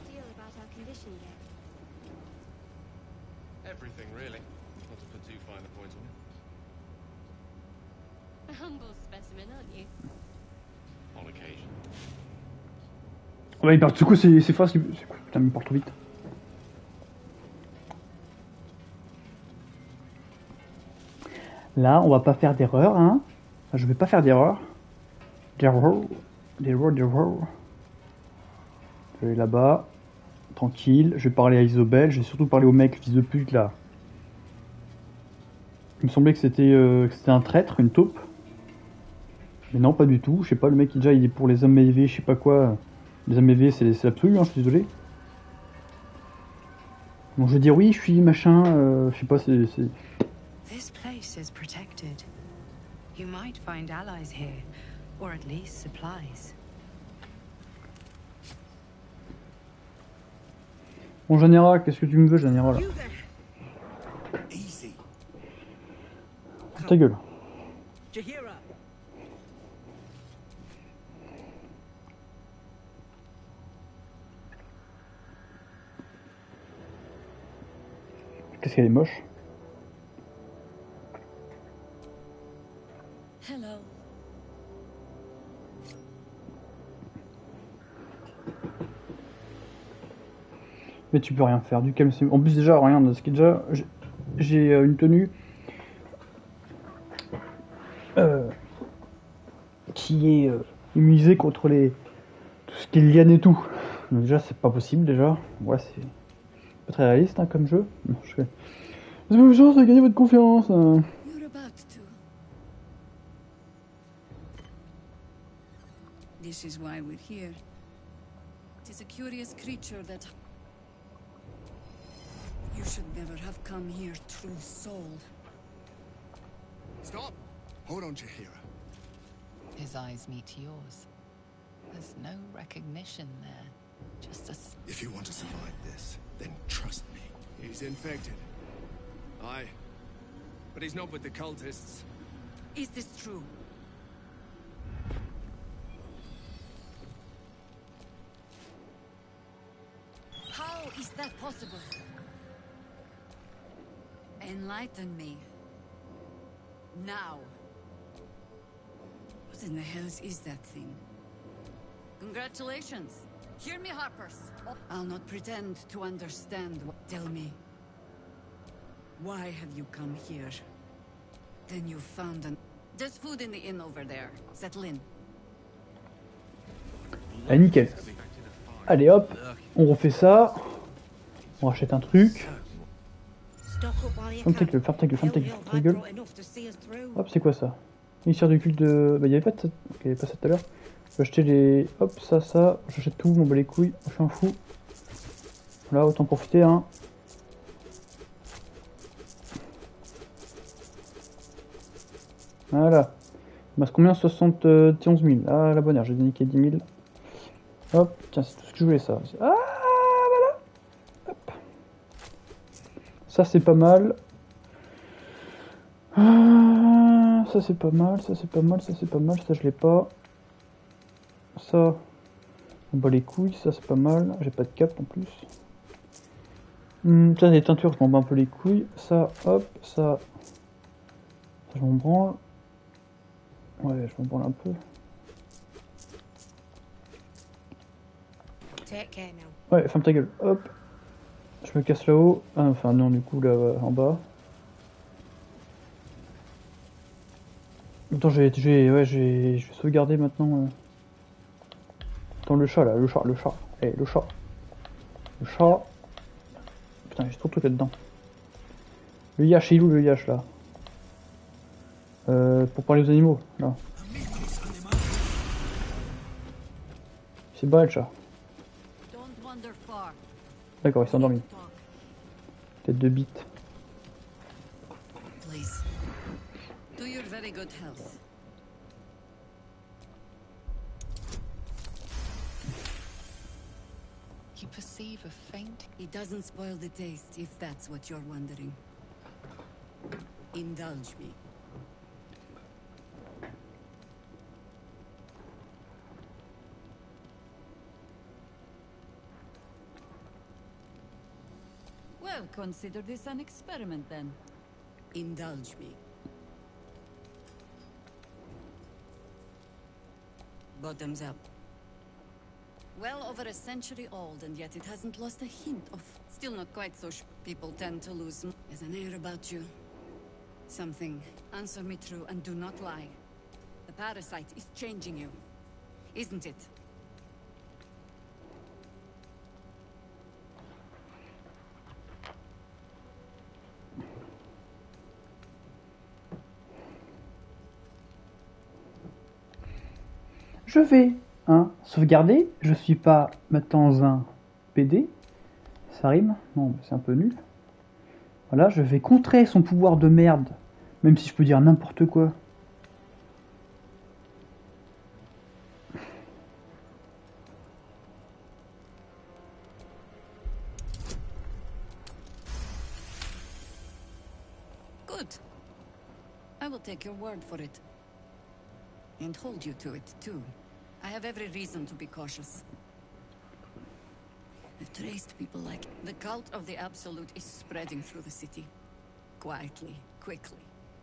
Everything really. Not to put too fine a point on it. A humble specimen, aren't you? On occasion. Oh bah il part, du coup c'est phrases qui... Putain, il part trop vite. Là, on va pas faire d'erreur, hein. Enfin, je vais pas faire d'erreur. D'erreur. Je vais aller là-bas. Tranquille. Je vais parler à Isobel. Je vais surtout parler au mec, fils de pute, là. Il me semblait que c'était un traître, une taupe. Mais non, pas du tout. Je sais pas, le mec, déjà, il est pour les hommes éveillés, je sais pas quoi. Les hommes éveillés, c'est l'absolu, hein, je suis désolé. Bon, je vais dire oui, je suis machin, je sais pas, c'est... This place is protected. You might find allies here, or at least supplies. Bon, Janira, qu'est-ce que tu me veux, Janira, là? Easy. Ta gueule. Jahira. Qu'est-ce qu'elle est moche. Hello. Mais tu peux rien faire, du calme. En plus, déjà, regarde, ce qui est déjà... J'ai une tenue... qui est immunisée contre les... tout ce qui est liane et tout. Donc déjà, c'est pas possible, déjà. Ouais, c'est pas très réaliste, hein, comme jeu. Non, je fais... Vous avez chance de gagner votre confiance. Hein. You're about to. This is why we're here. It is a curious creature that... You should never have come here, true soul. Stop! Hold on, Jahira. His eyes meet yours. There's no recognition there. Just a... If you want to survive this, then trust me. He's infected. Aye. But he's not with the cultists. Is this true? How is that possible? Enlighten me. Now. What in the hells is that thing? Congratulations. Hear me, Harpers. I'll not pretend to understand. Tell me. Why have you come here? Then you found an... There's food in the inn over there. Settle in. Ah, nickel. Allez hop, on refait ça. On rachète un truc. Ferme ta gueule, ferme ta gueule, ferme ta gueule, ferme ta gueule. Hop, c'est quoi ça? Initiaire du culte de... Bah, il y avait pas de ça. Ok, il y avait pas ça tout à l'heure. Je vais acheter les... Hop, ça. J'achète tout, m'en bats les couilles. Je suis un fou. Voilà, autant profiter, hein. Voilà. Il me reste combien? 71 000. Ah, la bonne heure, j'ai niqué 10 000. Hop, tiens, c'est tout ce que je voulais, ça. Ah, voilà. Hop. Ça, c'est pas mal. Ah, ça, c'est pas mal. Ça, c'est pas mal. Ça, c'est pas mal. Ça, je l'ai pas. Ça, on bat les couilles. Ça, c'est pas mal. J'ai pas de cap en plus. Ça, les teintures, je m'en bats un peu les couilles. Ça, hop, ça je m'en branle. Ouais, je m'en branle un peu. Ouais, ferme ta gueule. Hop. Je me casse là-haut. Ah, enfin, non, du coup, là, en bas. Attends, je vais sauvegarder maintenant. Attends, le chat, là, le chat. Eh, le chat. Le chat. Putain, j'ai trop de trucs là-dedans. Le yash, il est où le yash, là? Pour parler aux animaux, là. C'est barré, le chat. D'accord, il s'est endormi. Tête de bite. Please. To your very good health. You perceive a faint... It doesn't spoil the taste, if that's what you're wondering. Indulge me. Well, consider this an experiment then. Indulge me. Bottoms up. Well over a century old, and yet it hasn't lost a hint of... Still not quite so people tend to lose... There's an air about you. Something. Answer me true and do not lie. The parasite is changing you. Isn't it? Je vais, sauvegarder. Je suis pas maintenant un PD. Ça rime? Non, c'est un peu nul. Voilà, je vais contrer son pouvoir de merde. Même si je peux dire n'importe quoi. Good. I will take your word for it. And hold you to it, too. I have every reason to be cautious. I've traced people like... The cult of the Absolute is spreading through the city. Quietly, quickly,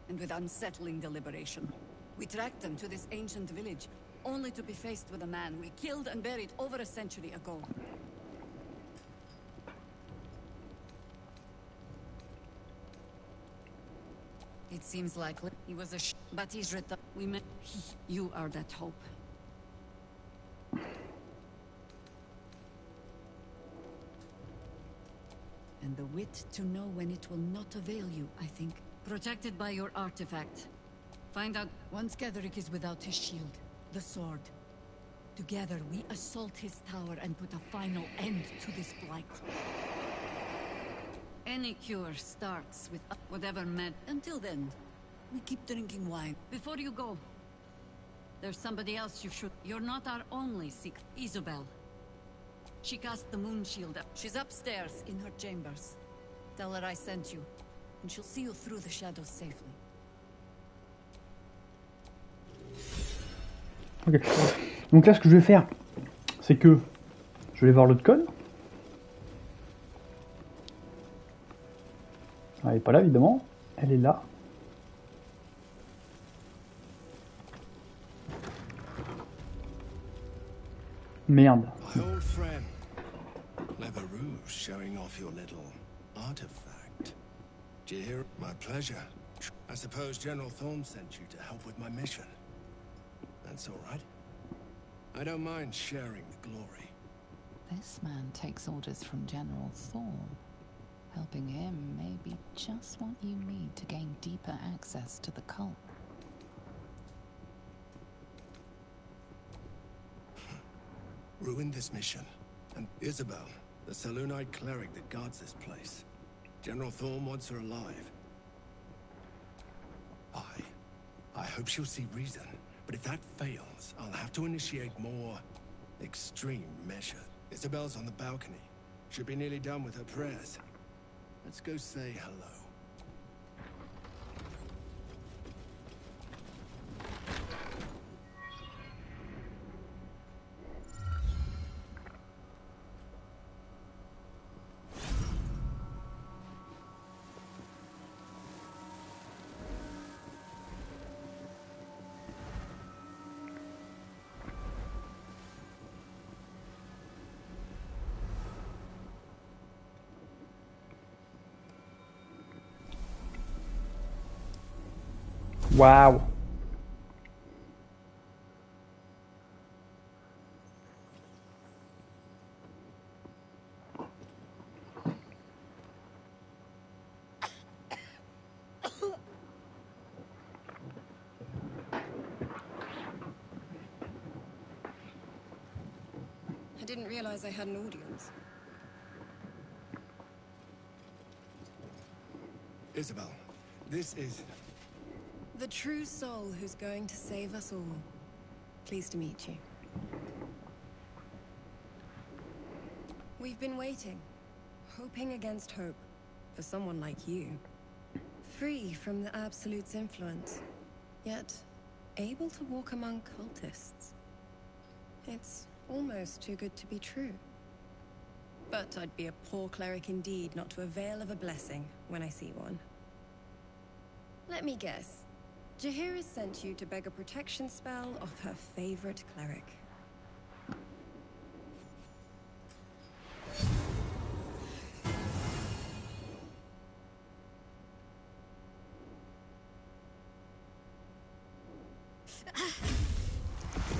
and with unsettling deliberation. We tracked them to this ancient village, only to be faced with a man we killed and buried over a century ago. It seems likely he was a but he's returned. We met. You are that hope. And the wit to know when it will not avail you, I think. Protected by your artifact. Find out once Gedrick is without his shield, the sword. Together we assault his tower and put a final end to this blight. Any cure starts with whatever med. Until then, we keep drinking wine. Before you go, there's somebody else you should... You're not our only secret. Isabel. She cast the moon shield up. She's upstairs in her chambers. Tell her I sent you, and she'll see you through the shadows safely. Ok. Donc là, ce que je vais faire, c'est que je vais voir l'autre conne. Elle est pas là, évidemment. Elle est là. Merde. My old friend. Clever ruse showing off your little artifact. Did you hear? My pleasure. I suppose General Thorne sent you to help with my mission. That's all right. I don't mind sharing the glory. This man takes orders from General Thorne. Helping him may be just what you need to gain deeper access to the cult. Ruin this mission. And Isabel, the Selûnite cleric that guards this place. General Thorne wants her alive. I hope she'll see reason. But if that fails, I'll have to initiate more extreme measures. Isabel's on the balcony. Should be nearly done with her prayers. Let's go say hello. Waouh. I didn't realize I had an audience. Isabel, this is... The true soul who's going to save us all. Pleased to meet you. We've been waiting, hoping against hope, for someone like you. Free from the Absolute's influence, yet able to walk among cultists. It's almost too good to be true. But I'd be a poor cleric indeed not to avail of a blessing when I see one. Let me guess. Jaheira has sent you to beg a protection spell off her favorite cleric.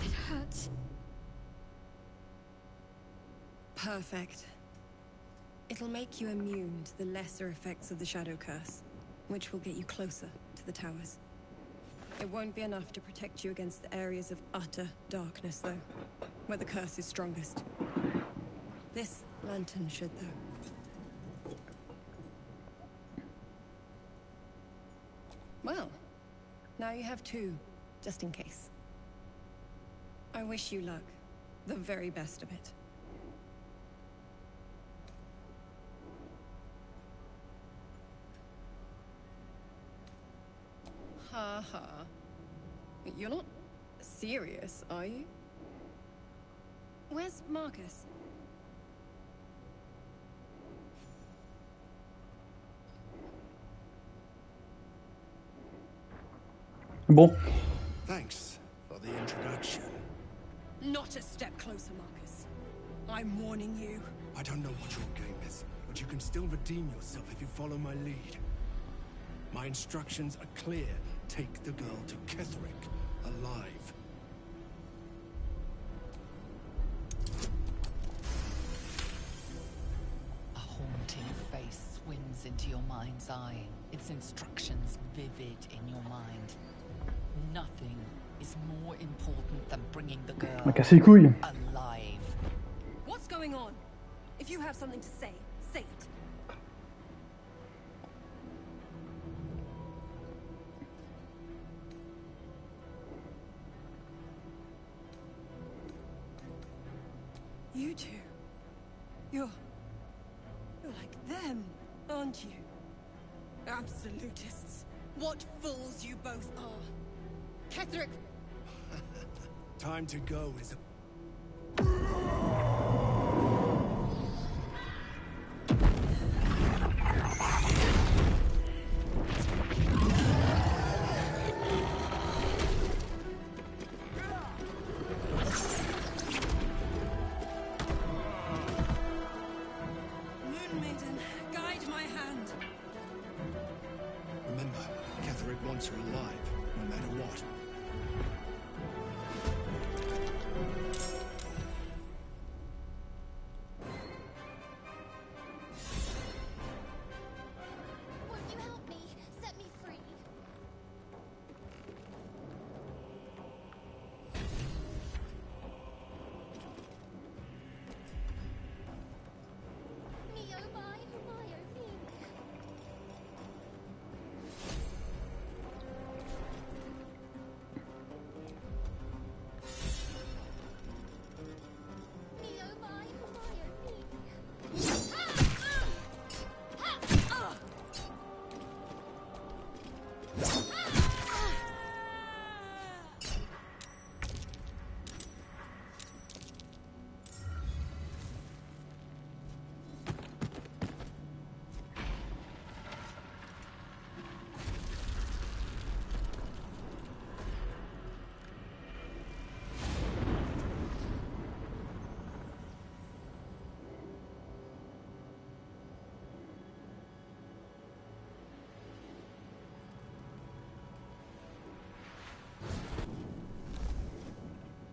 It hurts. Perfect. It'll make you immune to the lesser effects of the Shadow Curse, which will get you closer to the towers. It won't be enough to protect you against the areas of utter darkness, though, where the curse is strongest. This lantern should, though. have two, just in case. I wish you luck. The very best of it. Ha ha. You're not serious, are you? Where's Marcus? Bon. Thanks for the introduction. Not a step closer, Marcus. I'm warning you. I don't know what your game is, but you can still redeem yourself if you follow my lead. My instructions are clear. Take the girl to Ketherick, alive. A haunting face swims into your mind's eye, its instructions vivid in your mind. Nothing is more important than bringing the girl m'a cassé les couilles. alive. What's going on? If you have something to say, say it. You two. You're like them, aren't you? Absolutists. What fools you both are. Ketherick! Time to go, Isabel. Moon Maiden, guide my hand. Remember, Ketherick wants her alive, no matter what. Won't you help me? Set me free. Me oh my, oh my, oh me. Me oh my, oh my, oh me.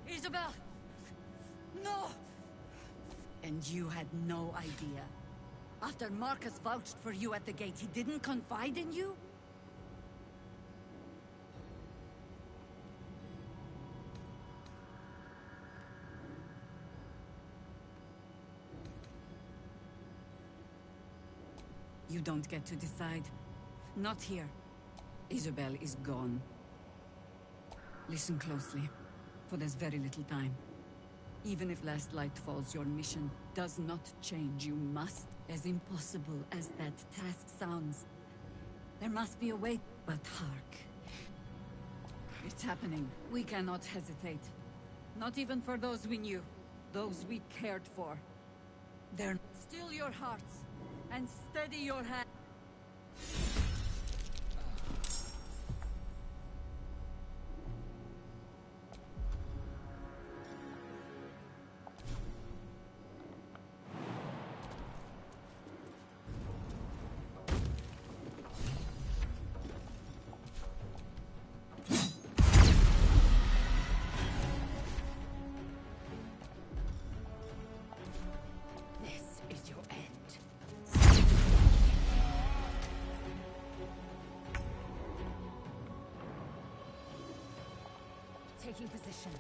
Isabel! No! And you had no idea. After Marcus vouched for you at the gate, he didn't confide in you? You don't get to decide. Not here. Isabel is gone. Listen closely, for there's very little time. Even if last light falls, your mission does not change. You must, as impossible as that task sounds. There must be a way, but hark. It's happening. We cannot hesitate. Not even for those we knew, those we cared for. They're still your hearts, and steady your hand. This is your end. Taking position.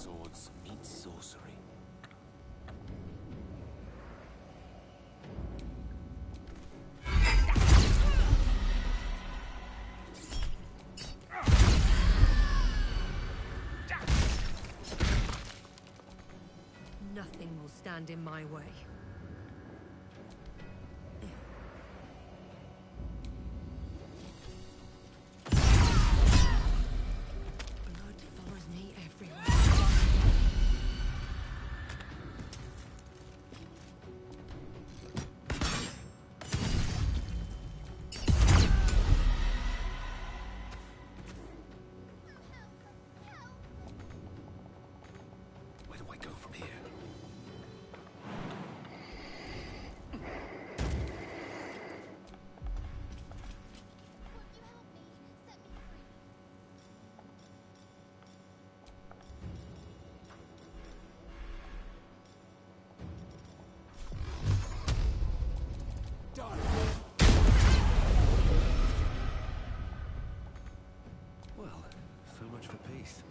Swords meet sorcery. Nothing will stand in my way. Blood follows me everywhere. Where do I go from here? Well, so much for peace.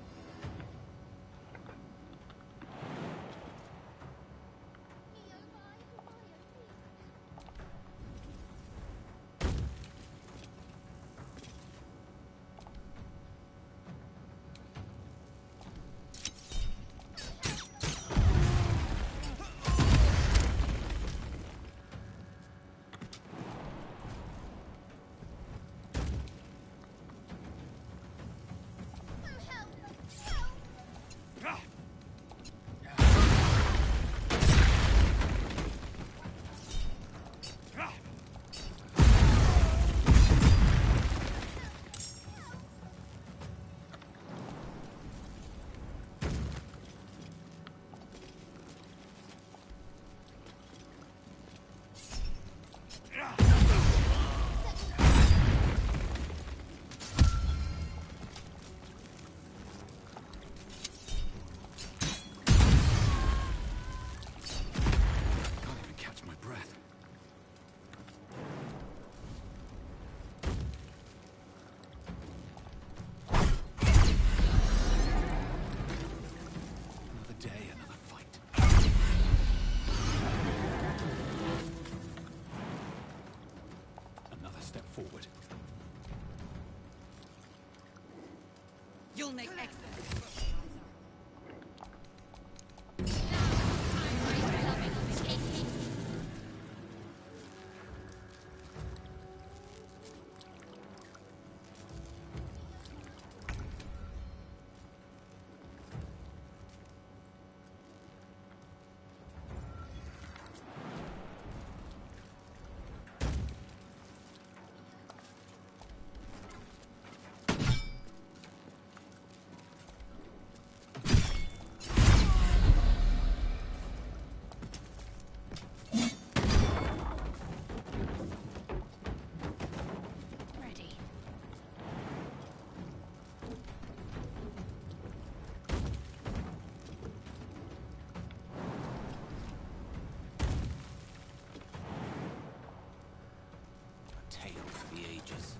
Can't even catch my breath. Another day, another fight. Another step forward. You'll make excellent. Ready. A tale for the ages.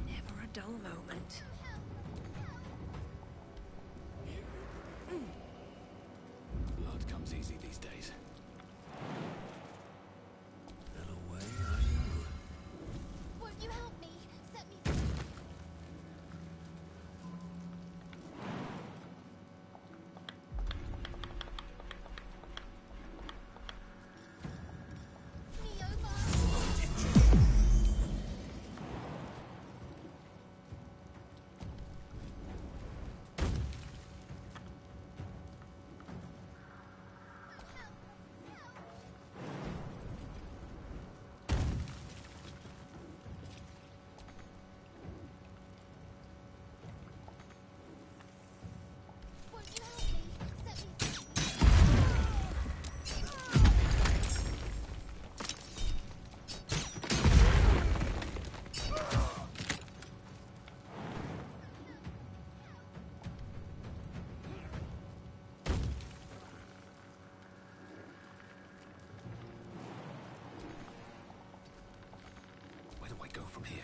Never a dull moment. Blood comes easy these days. And away I go. Won't you help me? Set me free. Me over. Won't you help me? Set me free. Where do I go from here?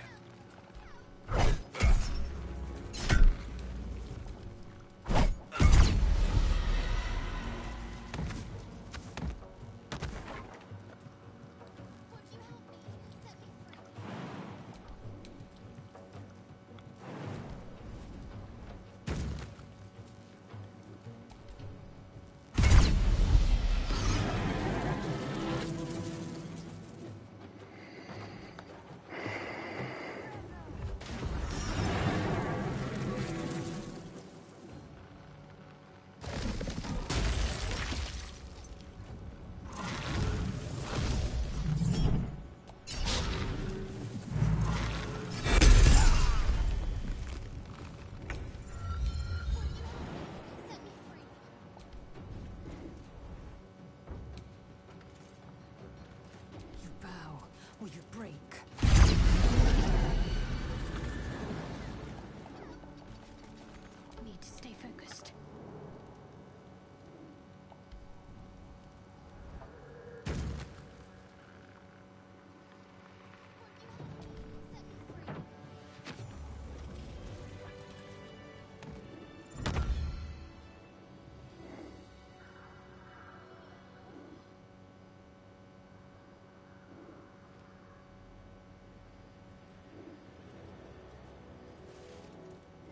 focused.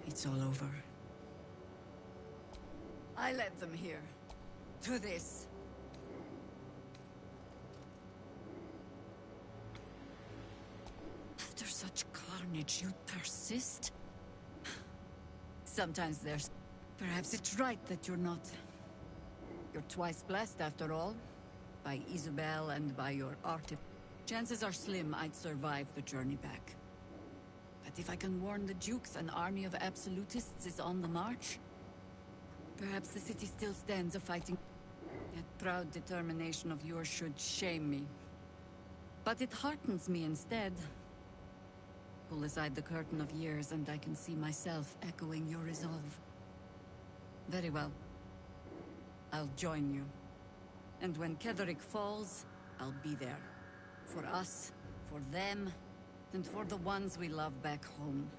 It's all over. I led them here. To this. After such carnage, you persist? Sometimes there's... Perhaps it's right that you're not. You're twice blessed, after all. By Isabel and by your artifact. Chances are slim I'd survive the journey back. But if I can warn the Dukes an army of absolutists is on the march, perhaps the city still stands a fighting... That proud determination of yours should shame me. But it heartens me instead. Pull aside the curtain of years and I can see myself echoing your resolve. Very well. I'll join you. And when Ketheric falls, I'll be there. For us, for them, and for the ones we love back home.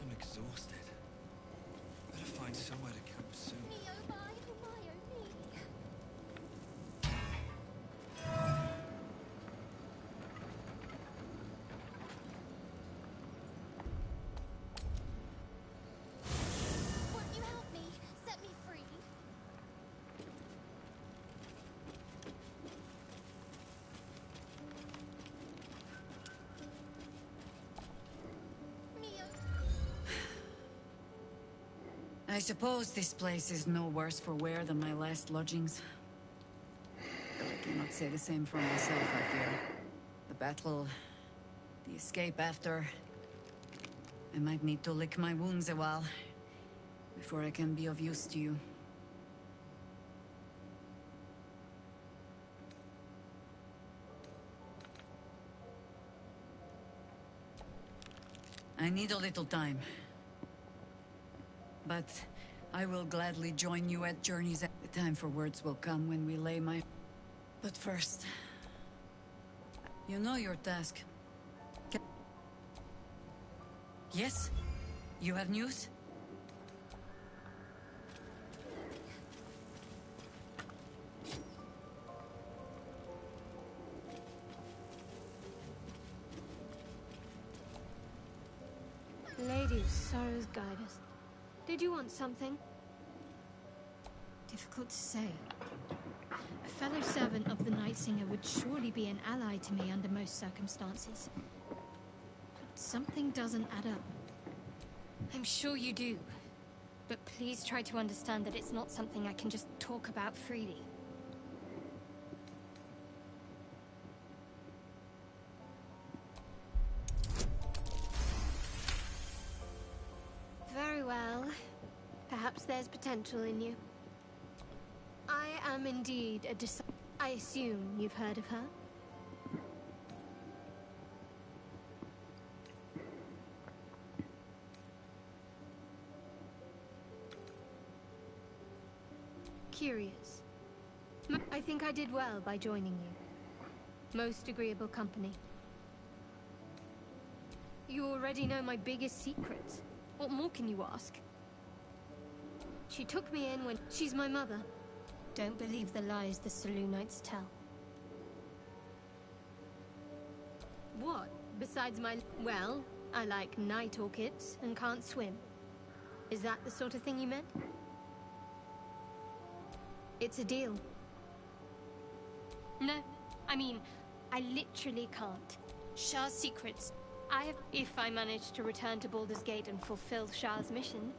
I'm exhausted. Better find somewhere to camp soon. Won't you help me? Set me free. I suppose this place is no worse for wear than my last lodgings. Though I cannot say the same for myself, I fear. The battle, the escape after... I might need to lick my wounds a while, before I can be of use to you. I need a little time. But I will gladly join you at Journey's End. The time for words will come when we lay my... But first... You know your task. Yes? You have news? Lady of Sorrows, guide us. Did you want something? Difficult to say. A fellow servant of the Night Singer would surely be an ally to me under most circumstances. But something doesn't add up. I'm sure you do. But please try to understand that it's not something I can just talk about freely. Very well. Perhaps there's potential in you. I am indeed a I assume you've heard of her? Curious. I think I did well by joining you. Most agreeable company. You already know my biggest secrets. What more can you ask? She took me in when... She's my mother. Don't believe the lies the Selûnites tell. What? Besides my... Well, I like night orchids and can't swim. Is that the sort of thing you meant? It's a deal. No, I mean, I literally can't. Shah's secrets. If I manage to return to Baldur's Gate and fulfill Shah's mission,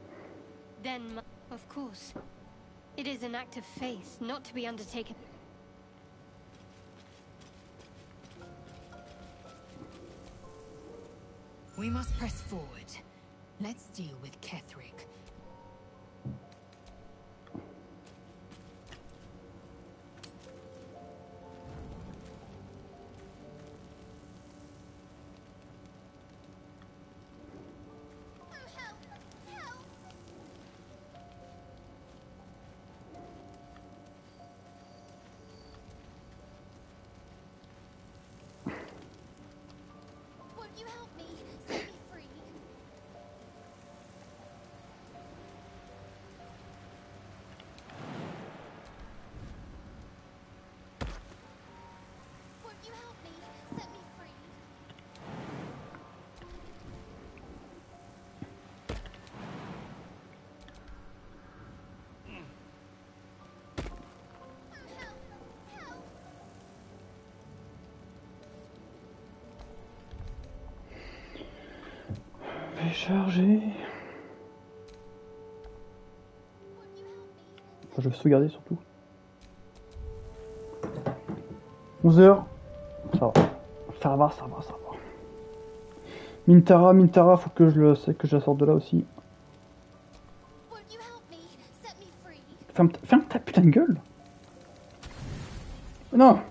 then, of course, it is an act of faith, not to be undertaken. We must press forward. Let's deal with Ketheric. you help me? Set me free. Won't you help me? Set me free. Charger. Enfin, je vais sauvegarder surtout. 11h. Ça va. Ça va, ça va, ça va. Mintara, faut que je la sorte de là aussi. Ferme ta putain de gueule. Non.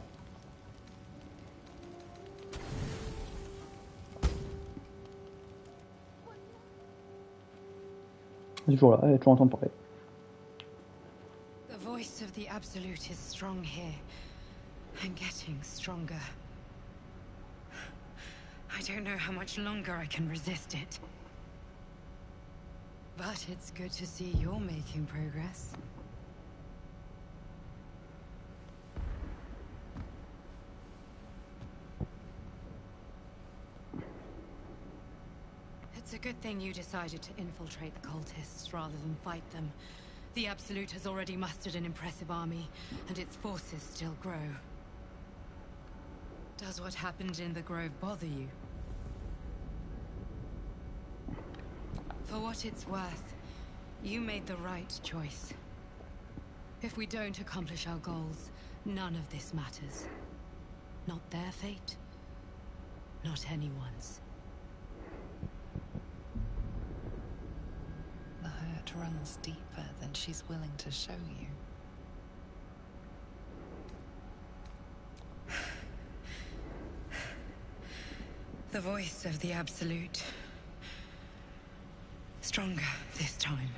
Elle est toujours là, elle est toujours en train de parler. The voice of the Absolute is strong here, and getting stronger. I don't know how much longer I can resist it. But it's good to see you're making progress. It's a good thing you decided to infiltrate the cultists rather than fight them. The Absolute has already mustered an impressive army, and its forces still grow. Does what happened in the Grove bother you? For what it's worth, you made the right choice. If we don't accomplish our goals, none of this matters. Not their fate, not anyone's. The hurt runs deeper than she's willing to show you. The voice of the Absolute. Stronger this time.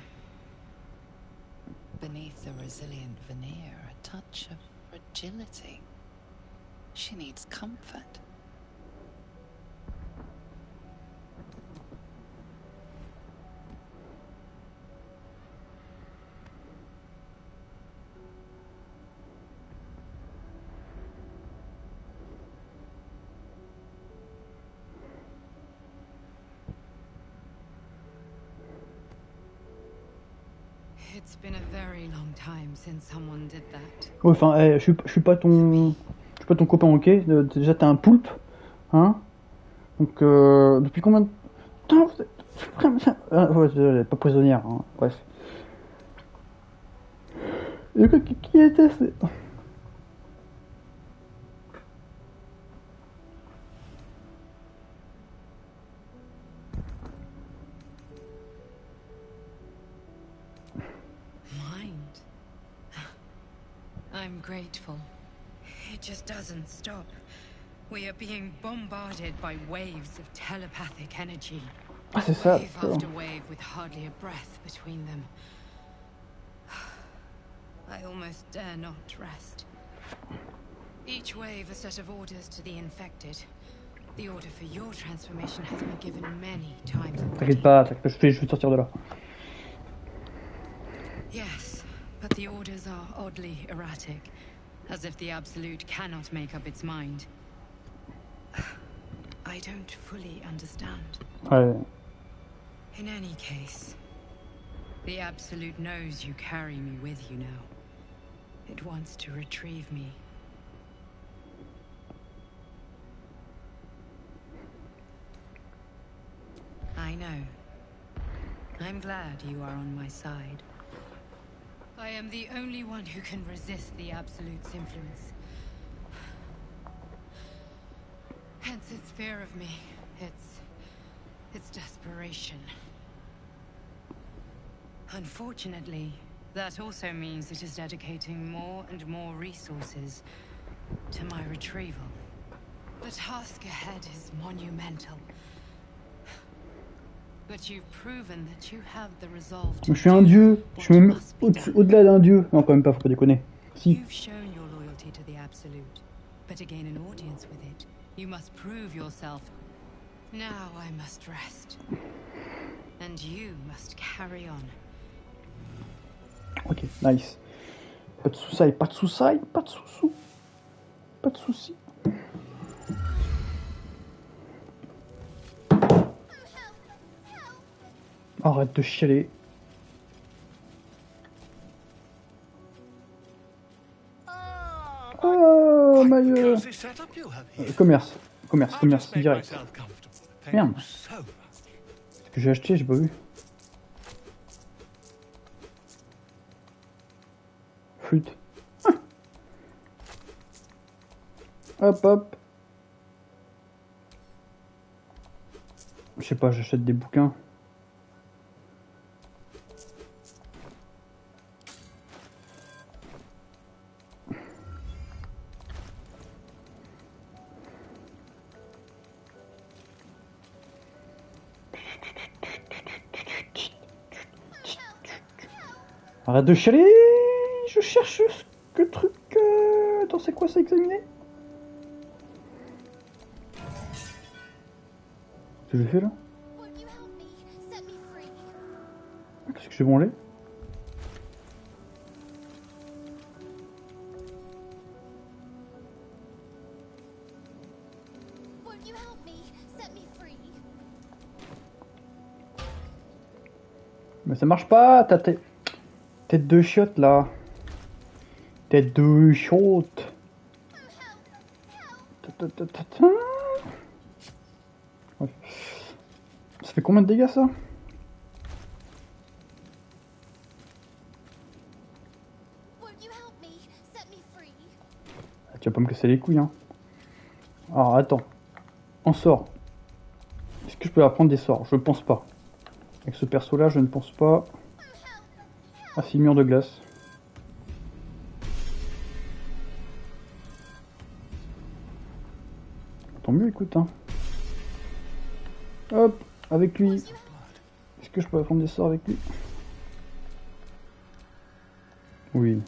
Beneath the resilient veneer, a touch of fragility. She needs comfort. It's been a very long time since someone did that. Ouais, enfin, je suis pas ton copain, ok. Déjà t'es un poulpe, hein. Donc depuis combien de temps vous êtes... ouais, désolé, pas prisonnière, hein. Bref. Et qui était ce... I'm grateful. It just doesn't stop. We are being bombarded by waves of telepathic energy. Ah, c'est ça. Wave after wave with hardly a breath between them. I almost dare not rest. Each wave a set of orders to the infected. The order for your transformation has been given many times already. T'inquiète pas, je vais sortir de là. Yes, but the orders are oddly erratic, as if the Absolute cannot make up its mind. I don't fully understand. Ouais. In any case, the Absolute knows you carry me with you now. It wants to retrieve me. I know. I'm glad you are on my side. I am the only one who can resist the Absolute's influence. Hence its fear of me, its desperation. Unfortunately, that also means it is dedicating more and more resources to my retrieval. The task ahead is monumental. But you've proven that you have the resolve to Je suis un dieu, je suis même au-delà d'un dieu. Non, quand même pas, faut pas déconner. Si. You've shown your loyalty to the Absolute, but to gain an audience with it, you must prove yourself. Now I must rest. And you must carry on. Ok, nice. Pas de soucis, pas de soucis, pas de soucis. Pas de soucis. Arrête de chialer. Oh, Maillot. Commerce, commerce, commerce, direct. Merde. Ce que j'ai acheté, j'ai pas vu. Flûte. Ah. Hop, hop. Je sais pas, j'achète des bouquins. Arrête de chialer. Je cherche ce truc. Attends, c'est quoi ça, examiner? Qu'est-ce que j'ai fait là? Qu'est-ce que j'ai branlé? Mais ça marche pas, t'as tête de chiotte là. Tête de chiotte. Ouais. Ça fait combien de dégâts ça? Ah, tu vas pas me casser les couilles hein. Alors attends. En sort. Est-ce que je peux apprendre des sorts? Je pense pas. Avec ce perso là je ne pense pas. Ah si, mur de glace. Tant mieux, écoute hein. Hop, avec lui. Est-ce que je peux apprendre des sorts avec lui? Oui.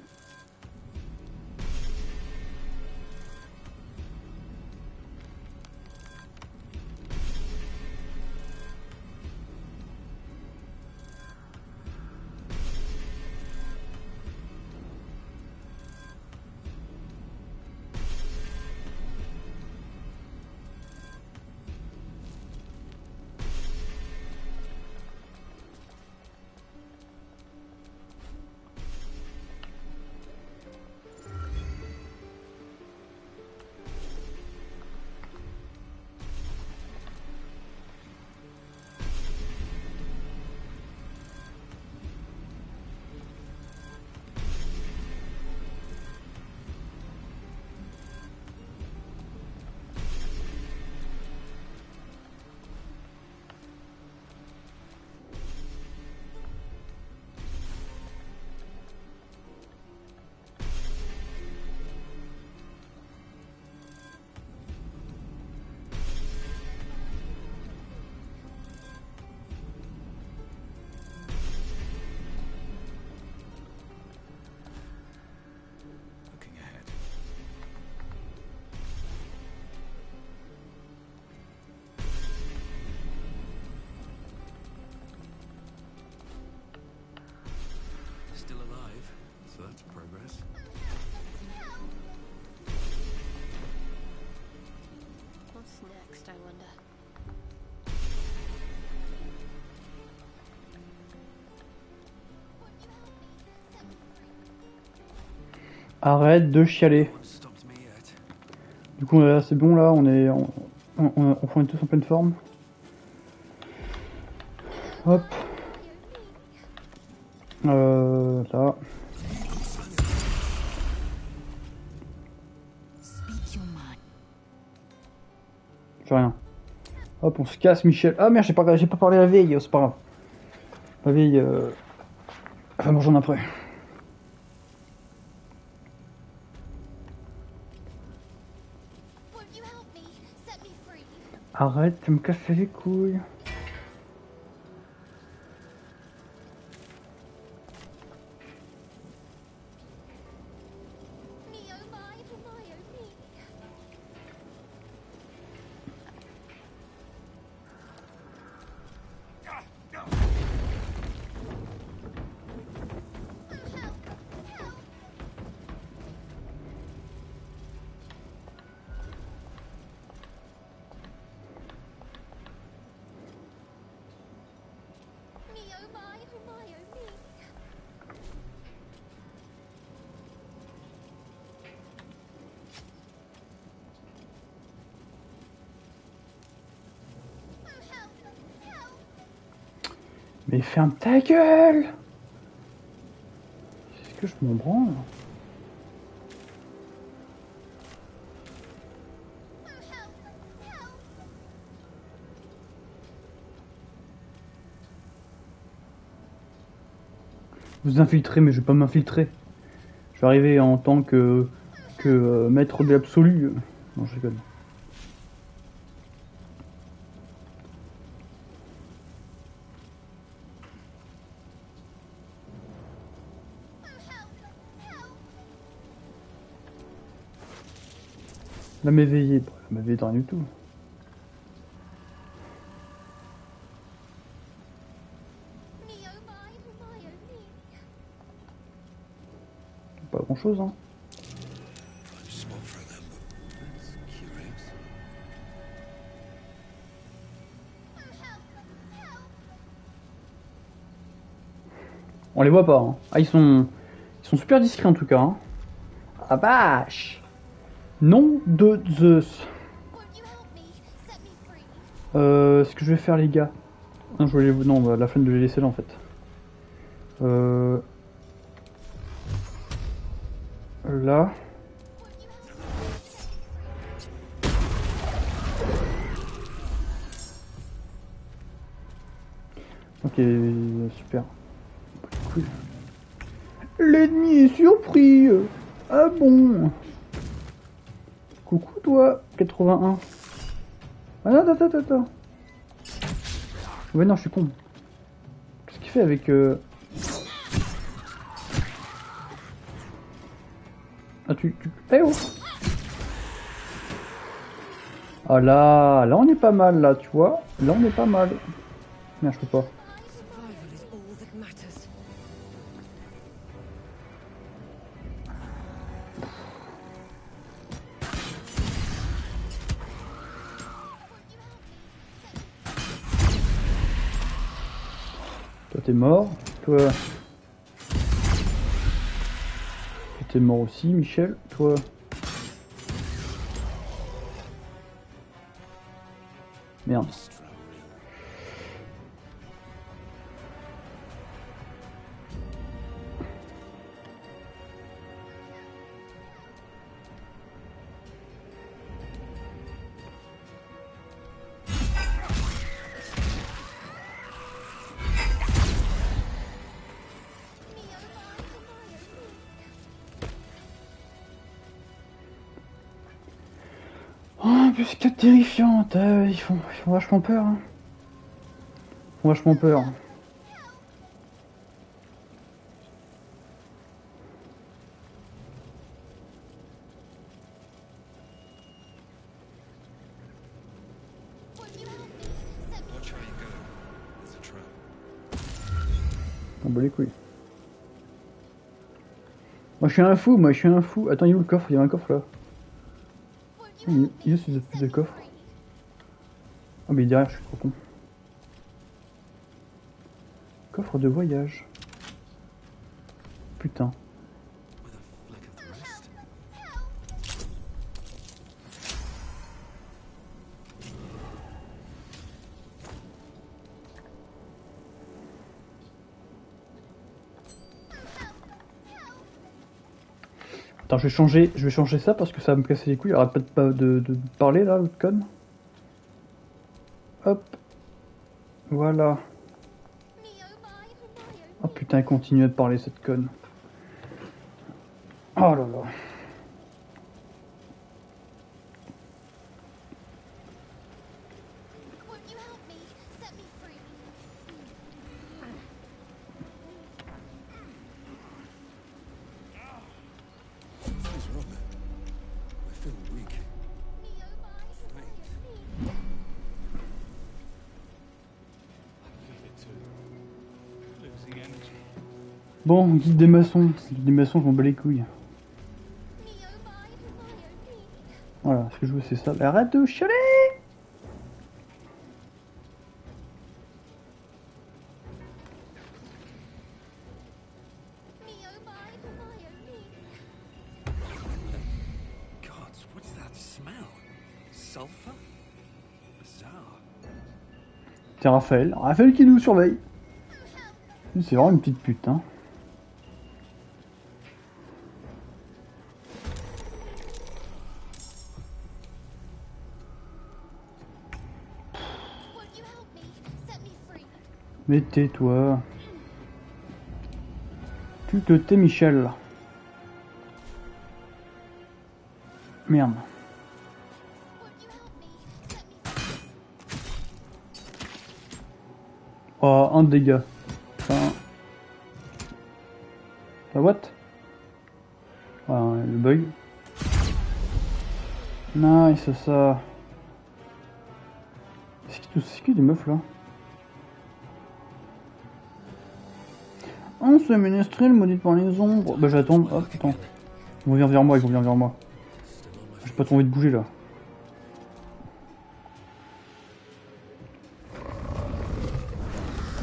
Still alive, so that's progress. What's next, I wonder? Arrête de chialer. Du coup là c'est bon là, on est tous en pleine forme. Hop. Là. J'ai rien. Hop, on se casse, Michel. Ah merde, j'ai pas parlé la veille, c'est pas grave. La veille, enfin, bon, j'en après. Arrête de me casser les couilles. Mais ferme ta gueule! Est-ce que je m'en branle? Vous infiltrez, mais je vais pas m'infiltrer. Je vais arriver en tant que maître de l'absolu. Non, je rigole. La m'éveiller, la m'éveiller de rien du tout. Pas grand chose, hein. On les voit pas, hein. Ah, ils sont super discrets en tout cas, hein. Ah vache! Nom de Zeus. Ce que je vais faire, les gars. Non, je voulais vous. Non, la flemme de les laisser là en fait. Là. Ok, super. Cool. L'ennemi est surpris. Ah bon. Coucou toi, 81. Ah non, attends. Ouais non, je suis con. Qu'est-ce qu'il fait avec... Ah tu... Eh oh. Ah là on est pas mal là, tu vois. Là on est pas mal. Merde, je peux pas. Toi t'es mort, toi t'es mort aussi, Michel, toi. Merde. Oh, plus que terrifiante, ils font vachement peur. Hein. Ils font vachement peur. On bat les couilles. Moi je suis un fou, Attends, il est où le coffre? Il y a un coffre là. Il y a ces espèces de coffres. Ah mais il est derrière, je suis trop con. Coffre de voyage. Putain. Attends, je vais changer ça parce que ça va me casser les couilles. Arrête pas de parler là, l'autre conne. Hop. Voilà. Oh putain, elle continue de parler cette conne. Oh là là. Bon, guide des maçons. Guide des maçons, je m'en bats les couilles. Voilà, ce que je veux c'est ça. Arrête de chialer! C'est Raphaël. Raphaël qui nous surveille. C'est vraiment une petite pute, hein. Mais tais-toi. Tu te tais, Michel. Merde. Oh, un dégât. Enfin... what? Ah, le bug. Nice, ça. C'est qui des meufs là? Oh, c'est ménestrel, maudite par les ombres. Bah j'attends. Hop, attends. Ils vont venir vers moi, ils vont venir vers moi. J'ai pas trop envie de bouger là.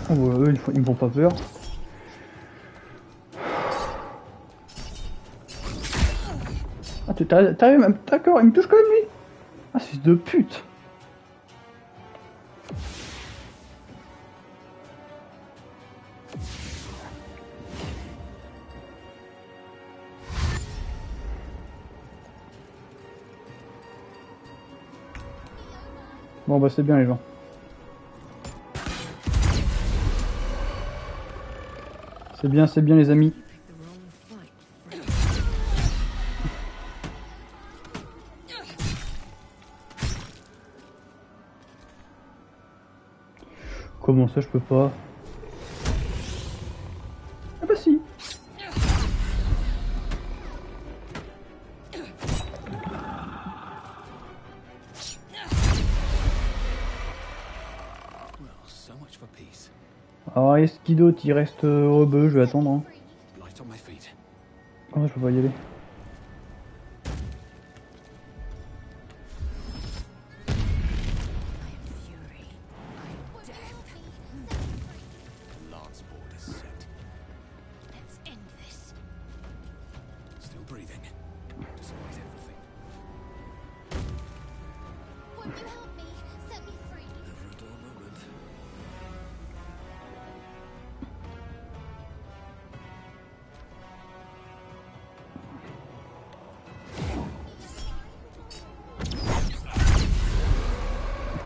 Oh, bah, eux, ils me font pas peur. Ah, t'arrives même. D'accord, il me touche quand même lui. Ah, c'est de pute. Bon bah c'est bien les gens. C'est bien les amis. Comment ça je peux pas? Ah bah si. Alors est-ce qu'il d'autre? Il reste rebeu, je vais attendre. Hein. Comment ça je peux pas y aller?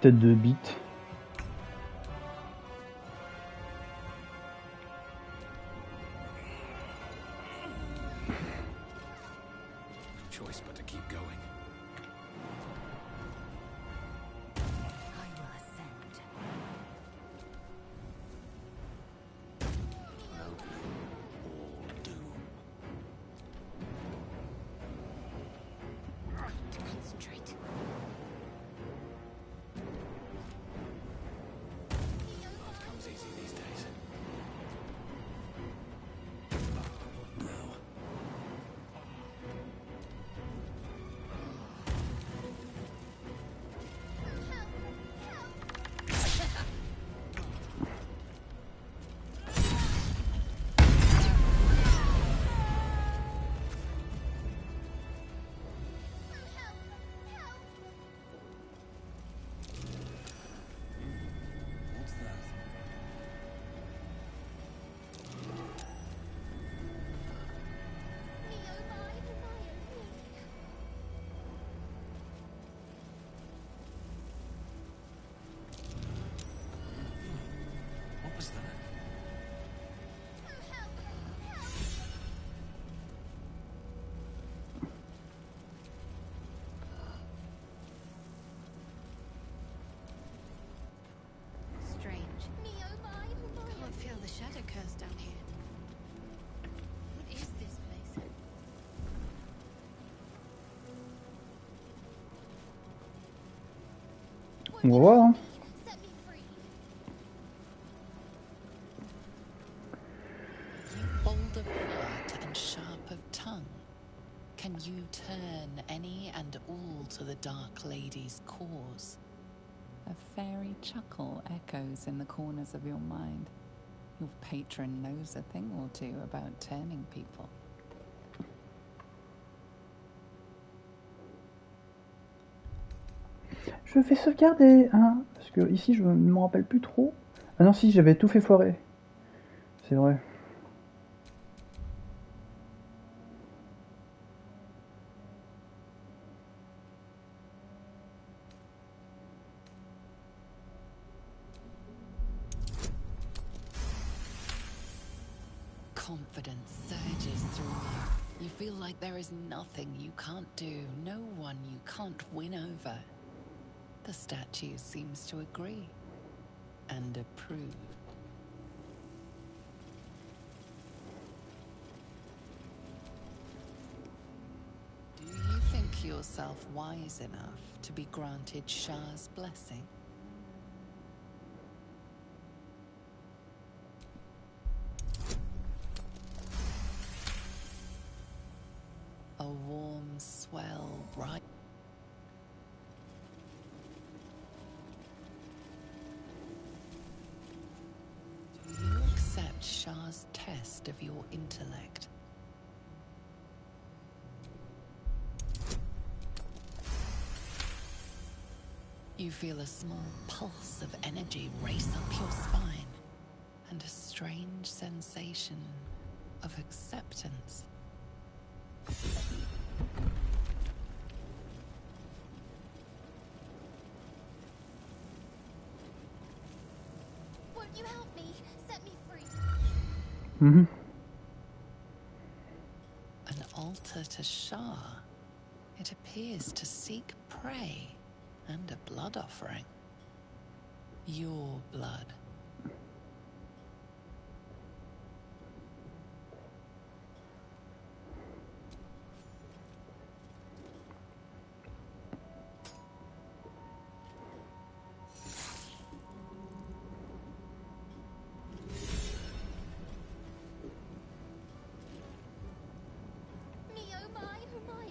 Tête de bite. On va voir. Hein. Bold of heart and sharp of tongue, can you turn any and all to the Dark Lady's cause? A fairy chuckle echoes in the corners of your mind. Your patron knows a thing or two about turning people. Je vais sauvegarder, hein, parce que ici je ne me rappelle plus trop. Ah non si, j'avais tout fait foirer. C'est vrai. Confidence surges through you. You feel like there is nothing you can't do, no one you can't win over. The statue seems to agree and approve. Do you think yourself wise enough to be granted Shah's blessing? A warm swell right. Do you accept Shah's test of your intellect? You feel a small pulse of energy race up your spine, and a strange sensation of acceptance. Won't you help me? Set me free. Mhm. An altar to Shah. It appears to seek prey and a blood offering. Your blood. Me oh my oh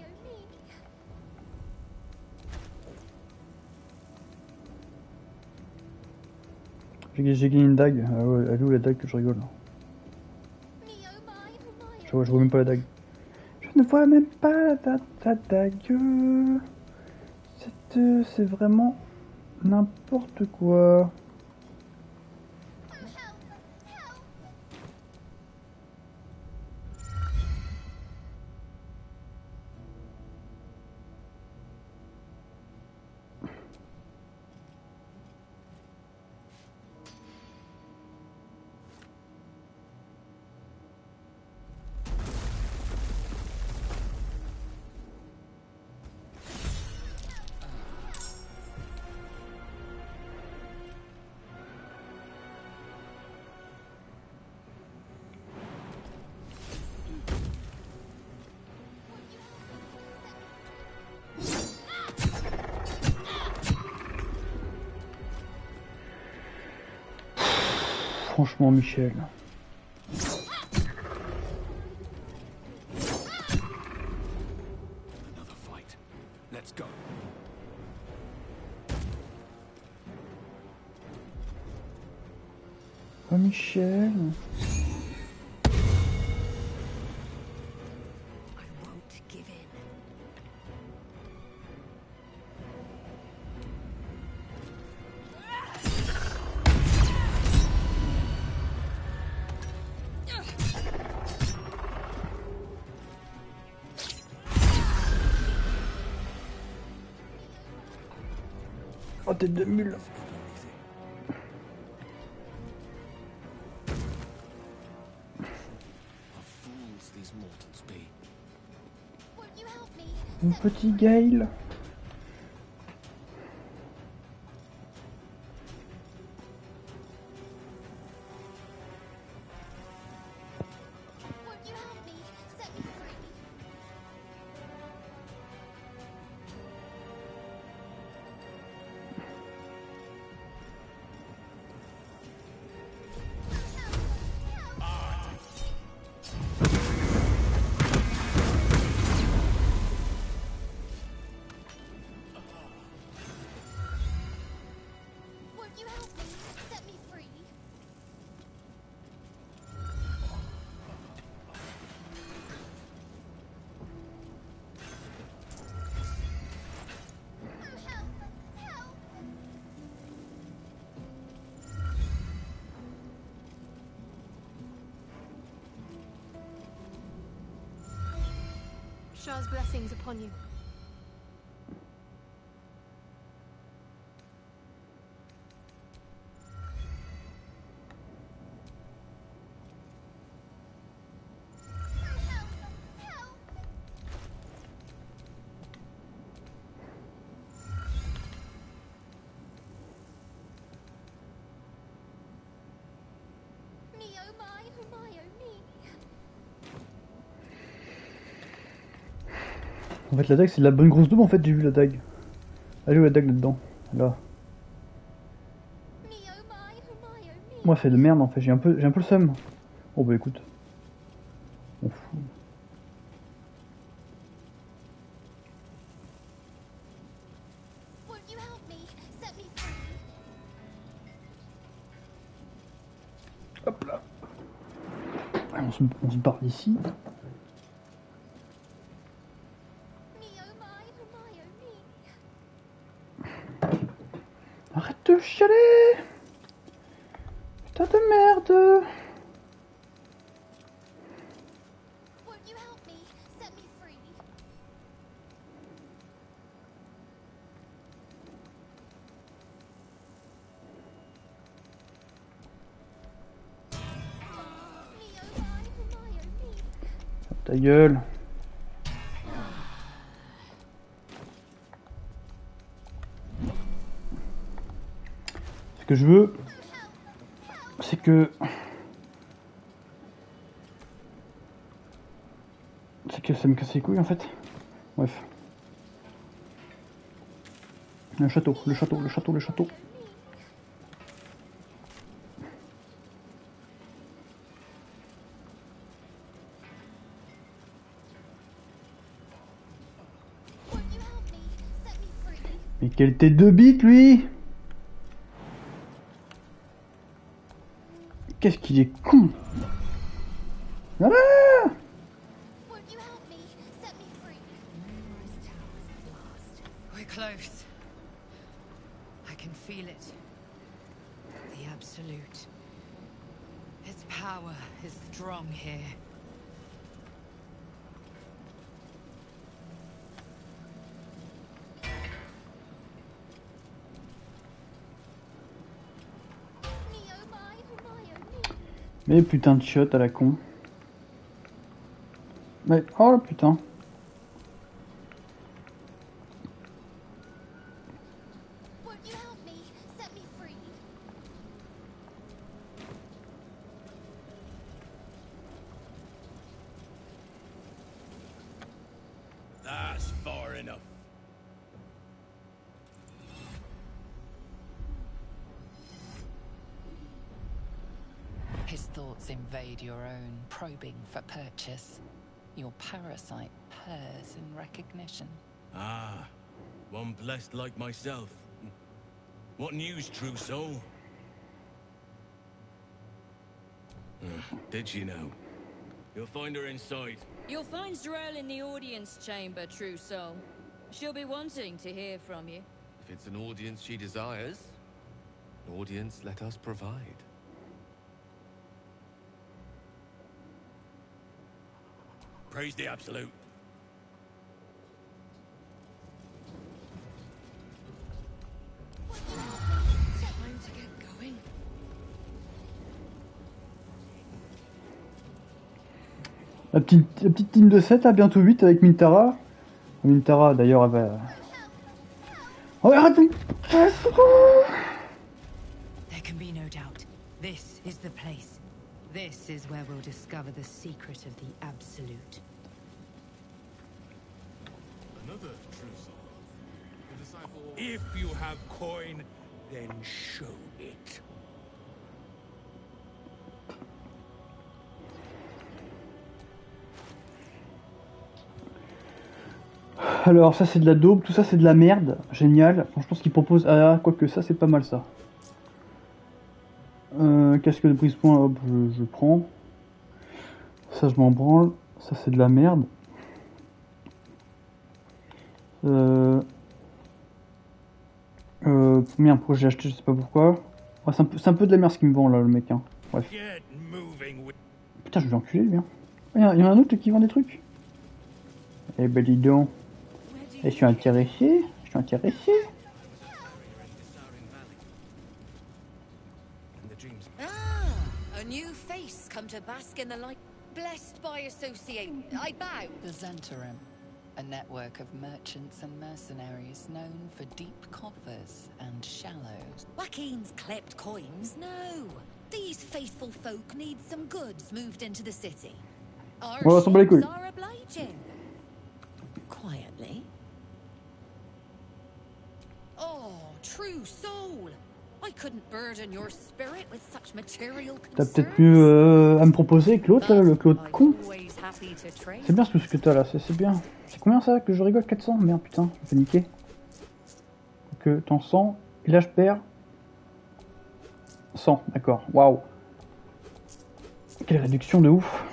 me. J'ai gagné une dague. Ah ouais, elle est où la dague que je rigole? Je vois même pas la dague. Je ne vois même pas la dague. C'est vraiment n'importe quoi. Franchement, Michel. Another fight. Let's go. Oh, Michel. Oh, tête de mule. Mon petit Gaël. Shah's blessings upon you. En fait, la dague, c'est de la bonne grosse daube. En fait, j'ai vu la dague. Elle est où la dague là-dedans? Là. Moi, c'est de merde en fait. J'ai un peu le seum. Oh bah écoute. On fout. Hop là. On se barre d'ici. Arrête de chialer! Putain de merde! Ta gueule! Ce que je veux, c'est que ça me casse les couilles en fait. Bref. Le château, le château, le château, le château. Mais quelle tête de bite lui! Qu'est-ce qu'il est con! Ah! We're close. I can feel it. The Absolute. Its power is strong here. Mais putain de shot à la con. Mais oh putain. That's far enough. His thoughts invade your own, probing for purchase. Your parasite purrs in recognition. Ah, one blessed like myself. What news, true soul? Did you know? You'll find her inside. You'll find Zrel in the audience chamber, true soul. She'll be wanting to hear from you. If it's an audience she desires, an audience let us provide. Praise the Absolute. Time to get going. La petite team de 7 à bientôt 8 avec Mintara. Mintara d'ailleurs elle va... Oh arrête! There can be no doubt. This is the place. This is where we'll discover the secret of the Absolute. Another true soul. The disciple... If you have coin, then show it. Alors ça c'est de la daube, tout ça c'est de la merde, génial. Franchement ce qu'ils proposent, ah quoique ça c'est pas mal ça. Casque de brise-point, hop je prends. Ça je m'en branle, ça c'est de la merde. Merde, pourquoi j'ai acheté, je sais pas pourquoi. Ouais, c'est un peu de la merde ce qu'il me vend là le mec hein. Bref. Putain je vais enculer lui hein. Il y en a un autre qui vend des trucs. Eh ben dis donc. Je suis intéressé. Je suis intéressé. Ah, a new face come to bask in the light. Blessed by associate. I bow. The Zentarim, a network of merchants and mercenaries known for deep coffers and shallows. Joaquin's clipped coins? No. These faithful folk need some goods moved into the city. Our On va s'en bat les couilles. ships are obliging. Quietly. Oh, true soul. I couldn't burden your spirit with such material T'as concerns. peut-être mieux à me proposer que l'autre, là, le Claude con. Always happy to trade. C'est bien tout ce que t'as là, c'est bien. C'est combien ça que je rigole? 400? Merde putain, je vais niquer. Donc t'en 100, et là je perds 100, d'accord, waouh. Quelle réduction de ouf.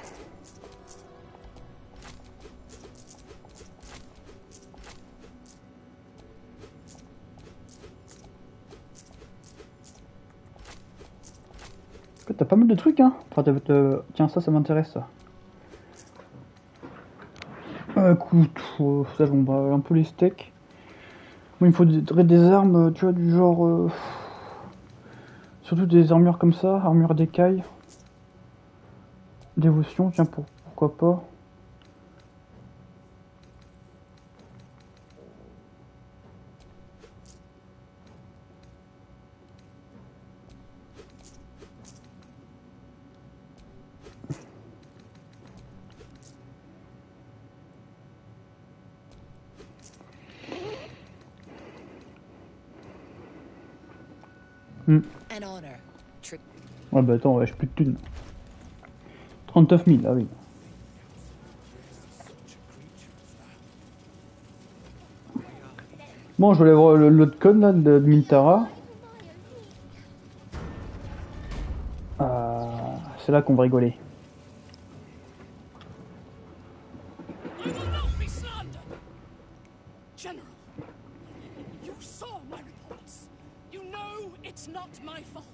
T'as pas mal de trucs, hein. Enfin, tiens, ça m'intéresse, ça. Écoute, ça, je m'en bats un peu les steaks. Moi, il me faudrait des armes, tu vois, du genre... surtout des armures comme ça, armure d'écaille. Dévotion, tiens, pourquoi pas. Ouais bah attends, ouais, j'ai plus de thunes. 39 000, ah oui. Bon, je vais aller voir l'autre con là de Mintara. C'est là qu'on va rigoler. General, you saw my reports. You know it's not my fault.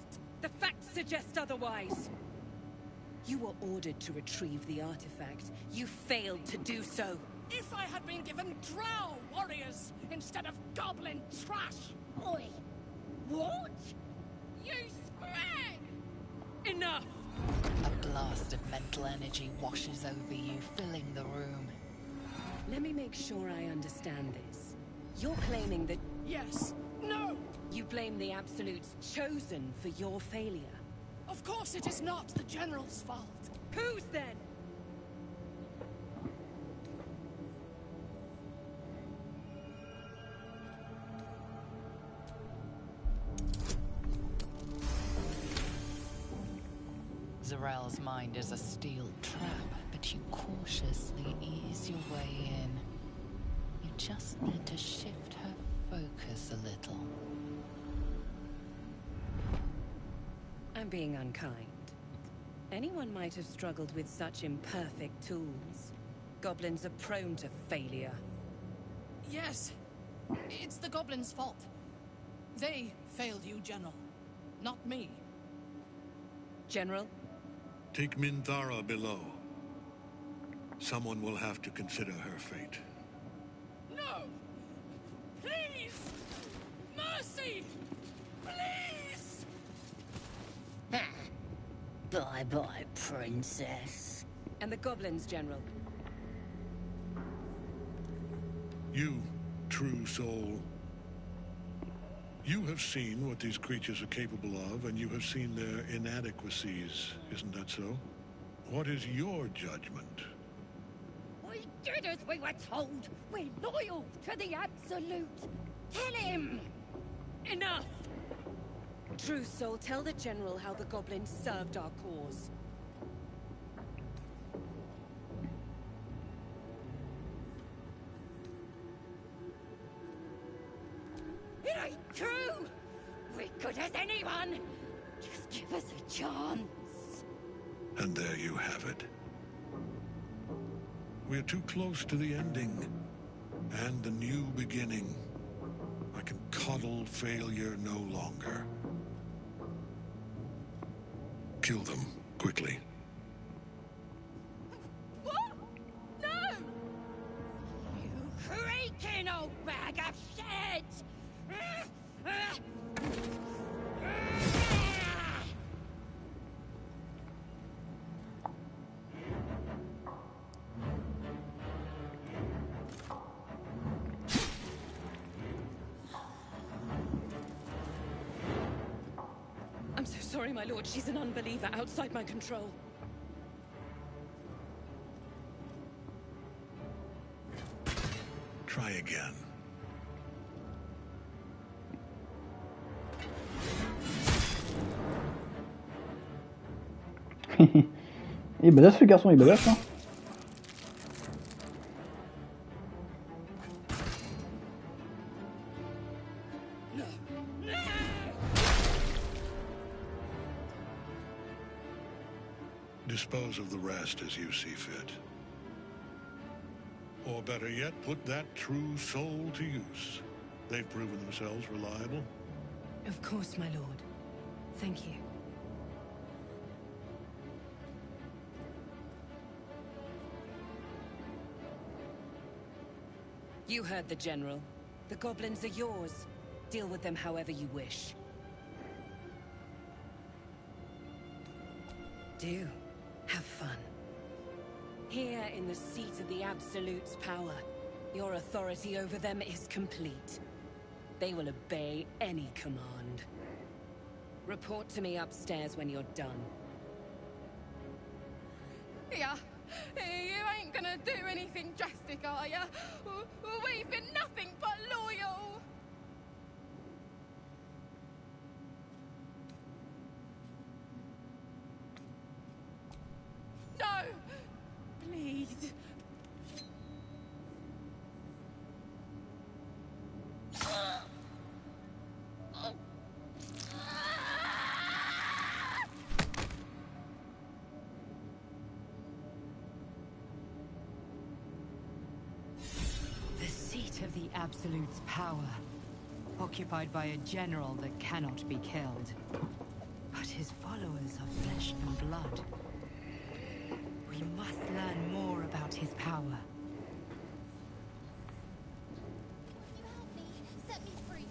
The facts suggest otherwise. You were ordered to retrieve the artifact. You failed to do so. If I had been given drow warriors instead of goblin trash. Oi! What? You sprang! Enough! A blast of mental energy washes over you, filling the room. Let me make sure I understand this. You're claiming that... Yes. No! You blame the Absolute's chosen for your failure. Of course it is not the General's fault. Whose then? Zarel's mind is a steel trap, but you cautiously ease your way in. You just need to shift her focus a little. I'm being unkind. Anyone might have struggled with such imperfect tools. Goblins are prone to failure. Yes. It's the goblins' fault. They failed you, General. Not me. General? Take Minthara below. Someone will have to consider her fate. No! Please! Mercy! Please! Bye-bye, princess. And the goblins, General? You, true soul. You have seen what these creatures are capable of, and you have seen their inadequacies, isn't that so? What is your judgment? We did as we were told. We're loyal to the Absolute. Tell him! Enough! True soul, tell the General how the goblins served our cause. It ain't true! We're good as anyone! Just give us a chance. And there you have it. We're too close to the ending. And the new beginning. I can coddle failure no longer. Kill them, quickly. What? No! bag of shit! I'm so sorry, my lord. She's an unbeliever outside my control. Try again. Il est badass ce garçon, il est badass hein. Dispose of the rest as you see fit. Or better yet, put that true soul to use. They've proven themselves reliable. Of course, my lord. Thank you. You heard the General. The goblins are yours. Deal with them however you wish. Do. Have fun. Here in the seat of the Absolute's power, your authority over them is complete. They will obey any command. Report to me upstairs when you're done. Yeah, you ain't gonna do anything drastic, are ya? We've been nothing but loyal! No! Please! The seat of the Absolute's power, occupied by a general that cannot be killed. But his followers are flesh and blood. We must learn more about his power. You help me. Set me free.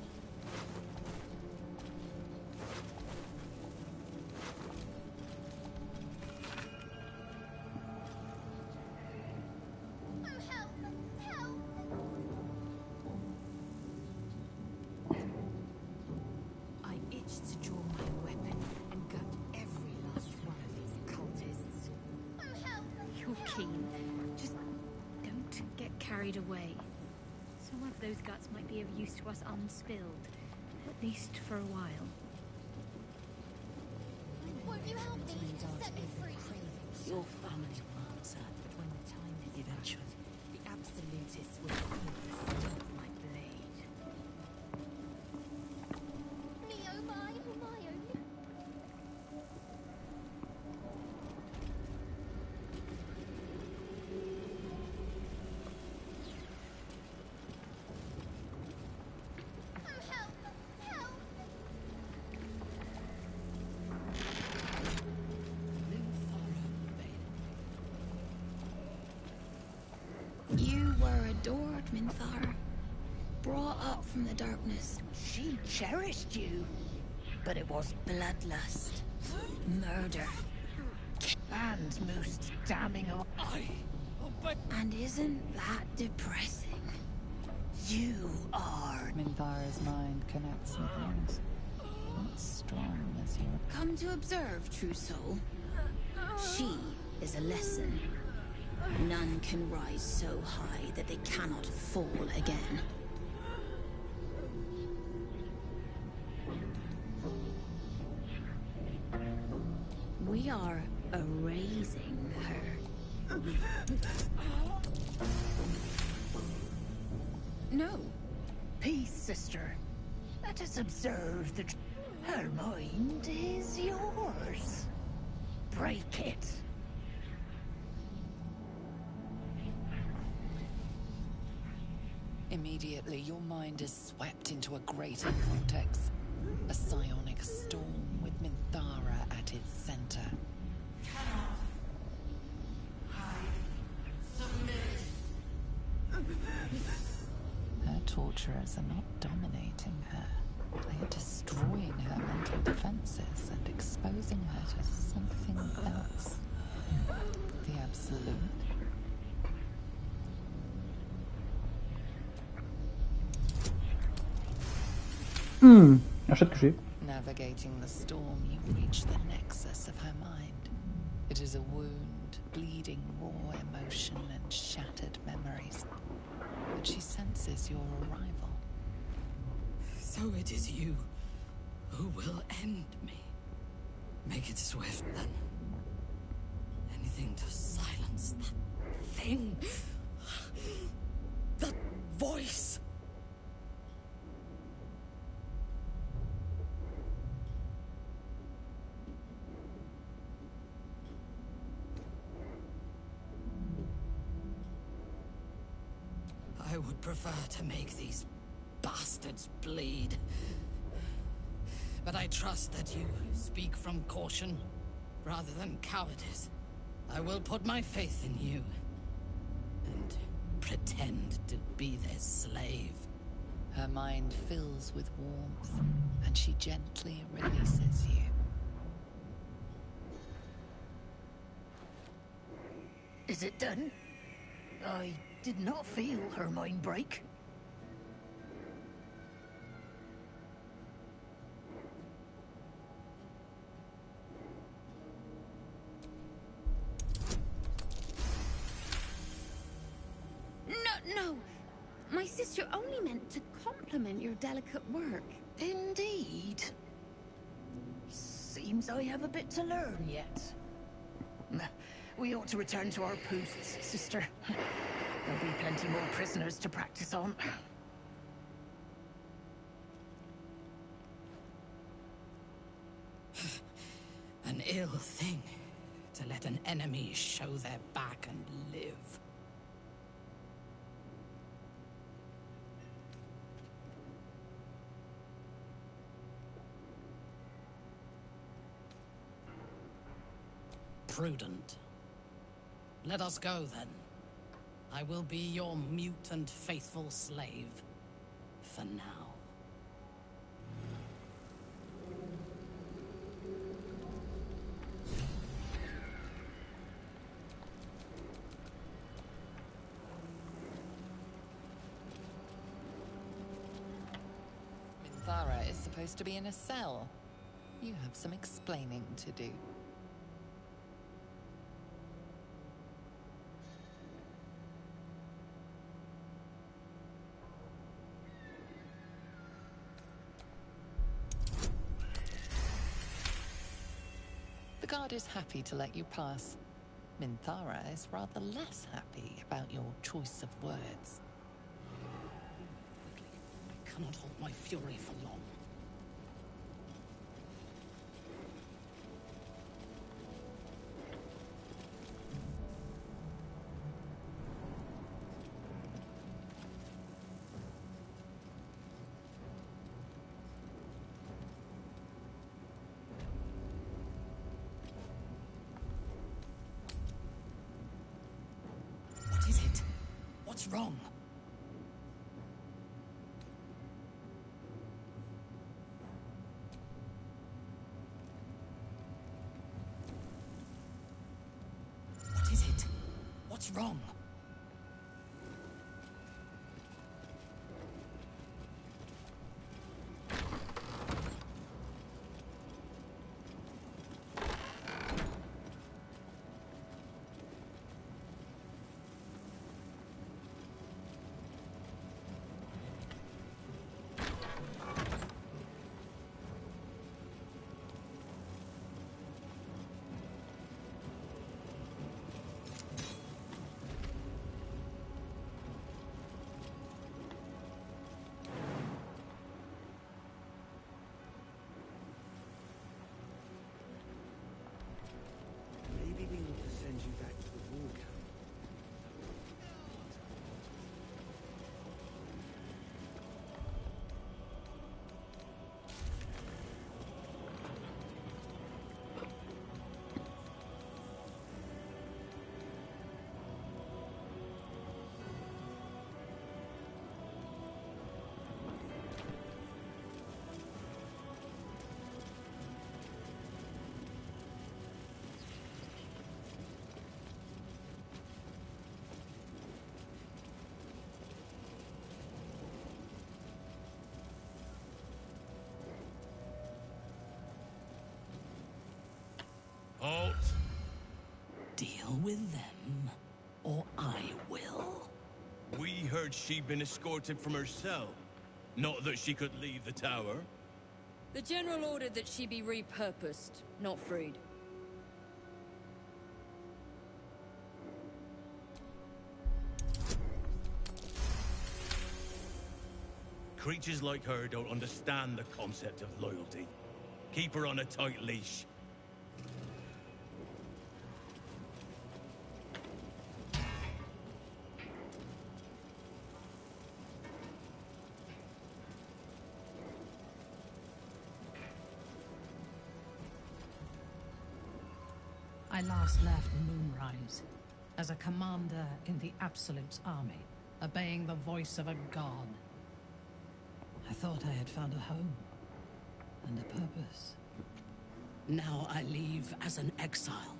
Oh, help! Help! I itched to draw my weapon and gut every last one of these cultists. Oh, help! You're keen. Just don't get carried away. Some of those guts might be of use to us unspilled, at least for a while. Won't you help me? Set me free. Your family will answer, but when the time is eventually, the Absolutists will feel the sting of my blade. Me, oh my, oh my, oh my. Oh, help! Help! You were adored, Minthar. Brought up from the darkness. She cherished you, but it was bloodlust, murder, and most damning of And isn't that depressing? you are. Minthar's mind connects some things. Not strong as you. Come to observe, true soul. She is a lesson. None can rise so high that they cannot fall again. We are erasing her. No. Peace, sister. Let us observe the... Her mind is yours. Break it. Immediately, your mind is swept into a greater vortex. A psionic storm with Minthara at its center. Her torturers are not dominating her. They are destroying her mental defenses and exposing her to something else. The Absolute. Achète que j'ai. Navigating the storm, you reach the nexus of her mind. It is a wound, bleeding raw emotion and shattered memories. But she senses your arrival. So it is you who will end me. Make it swift, then. Anything to silence that thing. That voice. I would prefer to make these bastards bleed. But I trust that you speak from caution rather than cowardice. I will put my faith in you and pretend to be their slave. Her mind fills with warmth, and she gently releases you. Is it done? I did not feel her mind break. No! My sister only meant to compliment your delicate work. Indeed. Seems I have a bit to learn yet. We ought to return to our posts, sister. There'll be plenty more prisoners to practice on. An ill thing to let an enemy show their back and live. Prudent. Let us go, then. I will be your mute and faithful slave. For now. Minthara is supposed to be in a cell. You have some explaining to do. The guard is happy to let you pass. Minthara is rather less happy about your choice of words. I cannot hold my fury for long. What is it? What's wrong? What is it? What's wrong? with them, or I will. We heard she'd been escorted from her cell. Not that she could leave the tower. The General ordered that she be repurposed, not freed. Creatures like her don't understand the concept of loyalty. Keep her on a tight leash. I last left Moonrise as a commander in the Absolute's army, obeying the voice of a god. I thought I had found a home and a purpose. Now I leave as an exile.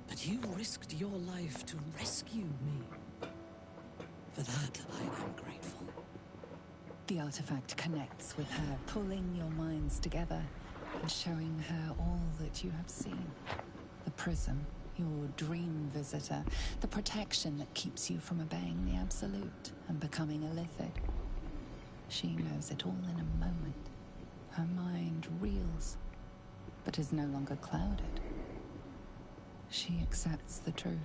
But you risked your life to rescue me. For that, I am grateful. The artifact connects with her, pulling your minds together and showing her all that you have seen. The prism, your dream visitor, the protection that keeps you from obeying the Absolute and becoming a Lithid. She knows it all in a moment. Her mind reels, but is no longer clouded. She accepts the truth.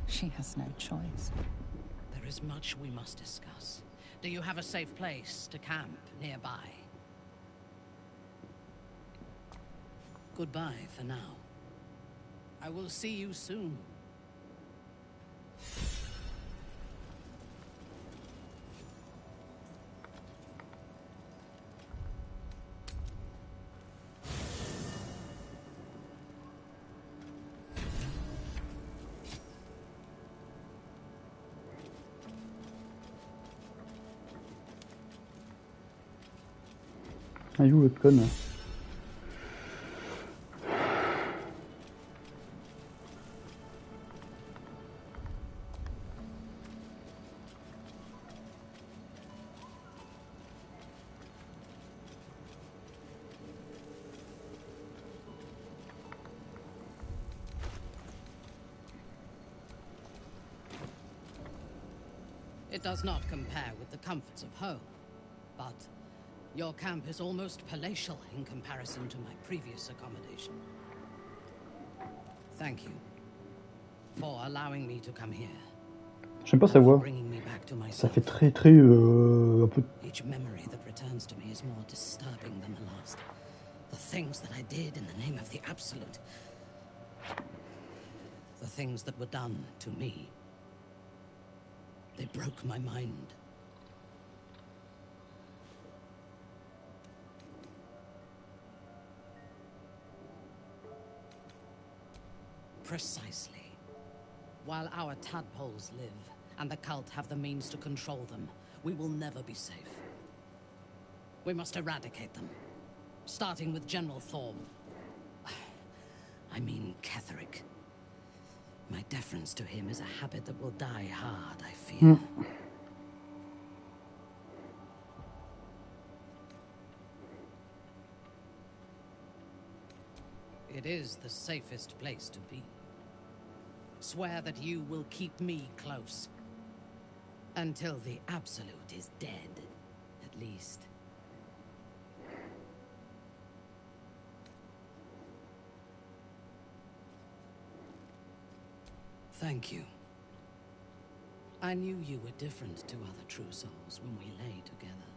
She has no choice. There is much we must discuss. Do you have a safe place to camp nearby? Goodbye for now. I will see you soon. Ah, il est où l'autre conne? It does not compare with the comforts of home, but your camp is almost palatial in comparison to my previous accommodation. Thank you for allowing me to come here. J'aime pas sa voix. Ça fait très un peu. Each memory that returns to me is more disturbing than the last. The things that I did in the name of the Absolute. The things that were done to me. They broke my mind. Precisely. While our tadpoles live, and the cult have the means to control them, we will never be safe. We must eradicate them. Starting with General Thorm. I mean Ketheric. My deference to him is a habit that will die hard, I fear. It is the safest place to be. Swear that you will keep me close. Until the Absolute is dead, at least. Thank you. I knew you were different to other true souls when we lay together.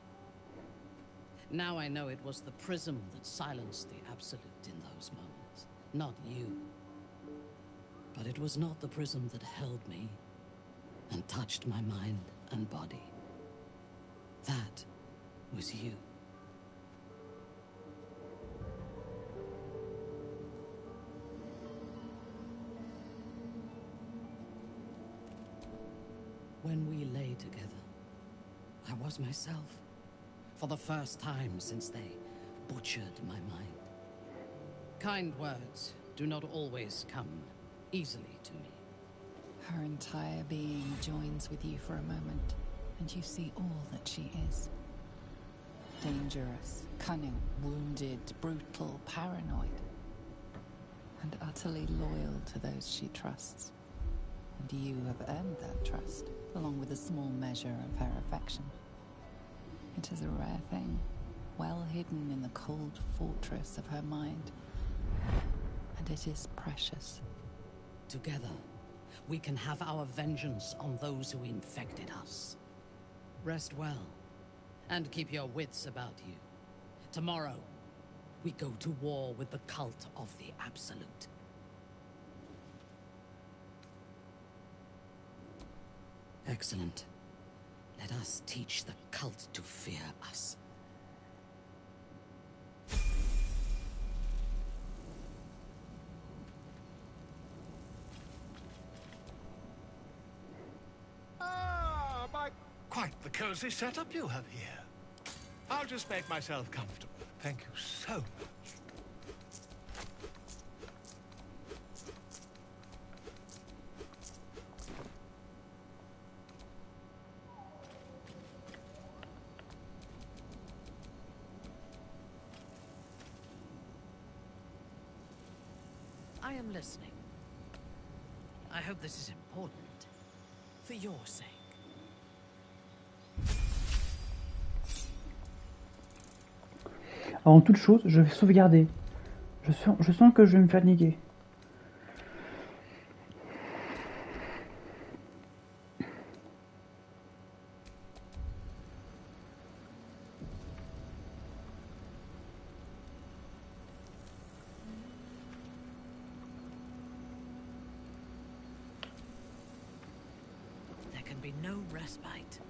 Now I know it was the prism that silenced the Absolute in those moments, not you. But it was not the prism that held me and touched my mind and body. That was you. When we lay together, I was myself. For the first time since they butchered my mind. Kind words do not always come easily to me. Her entire being joins with you for a moment, and you see all that she is. Dangerous, cunning, wounded, brutal, paranoid. and utterly loyal to those she trusts. And you have earned that trust, along with a small measure of her affection. It is a rare thing, well hidden in the cold fortress of her mind. And it is precious. Together, we can have our vengeance on those who infected us. Rest well, and keep your wits about you. Tomorrow, we go to war with the cult of the Absolute. Excellent. Let us teach the cult to fear us. Quite the cozy setup you have here. I'll just make myself comfortable. Thank you so much. I am listening. I hope this is important. For your sake. Avant toute chose, je vais sauvegarder. Je sens que je vais me faire niquer. There can be no respite.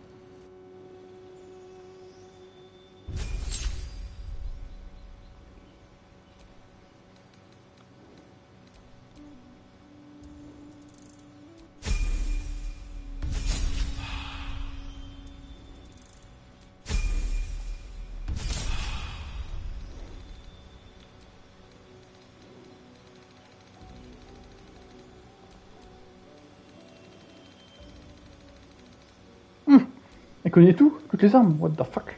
Elle connaît tout, toutes les armes, what the fuck.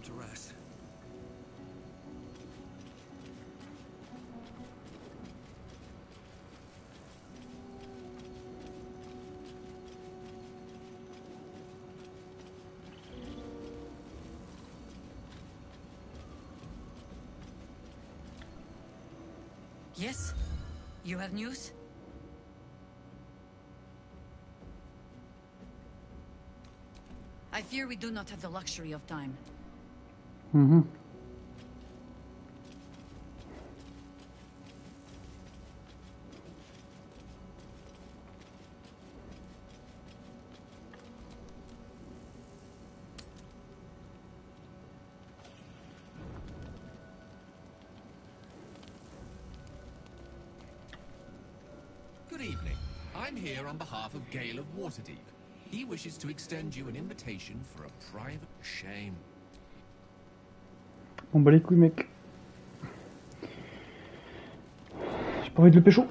to rest. Yes? You have news? I fear we do not have the luxury of time. Mhm. Good evening. I'm here on behalf of Gale of Waterdeep. He wishes to extend you an invitation for a private shame. On bat les couilles, mec. J'ai pas envie de le pécho.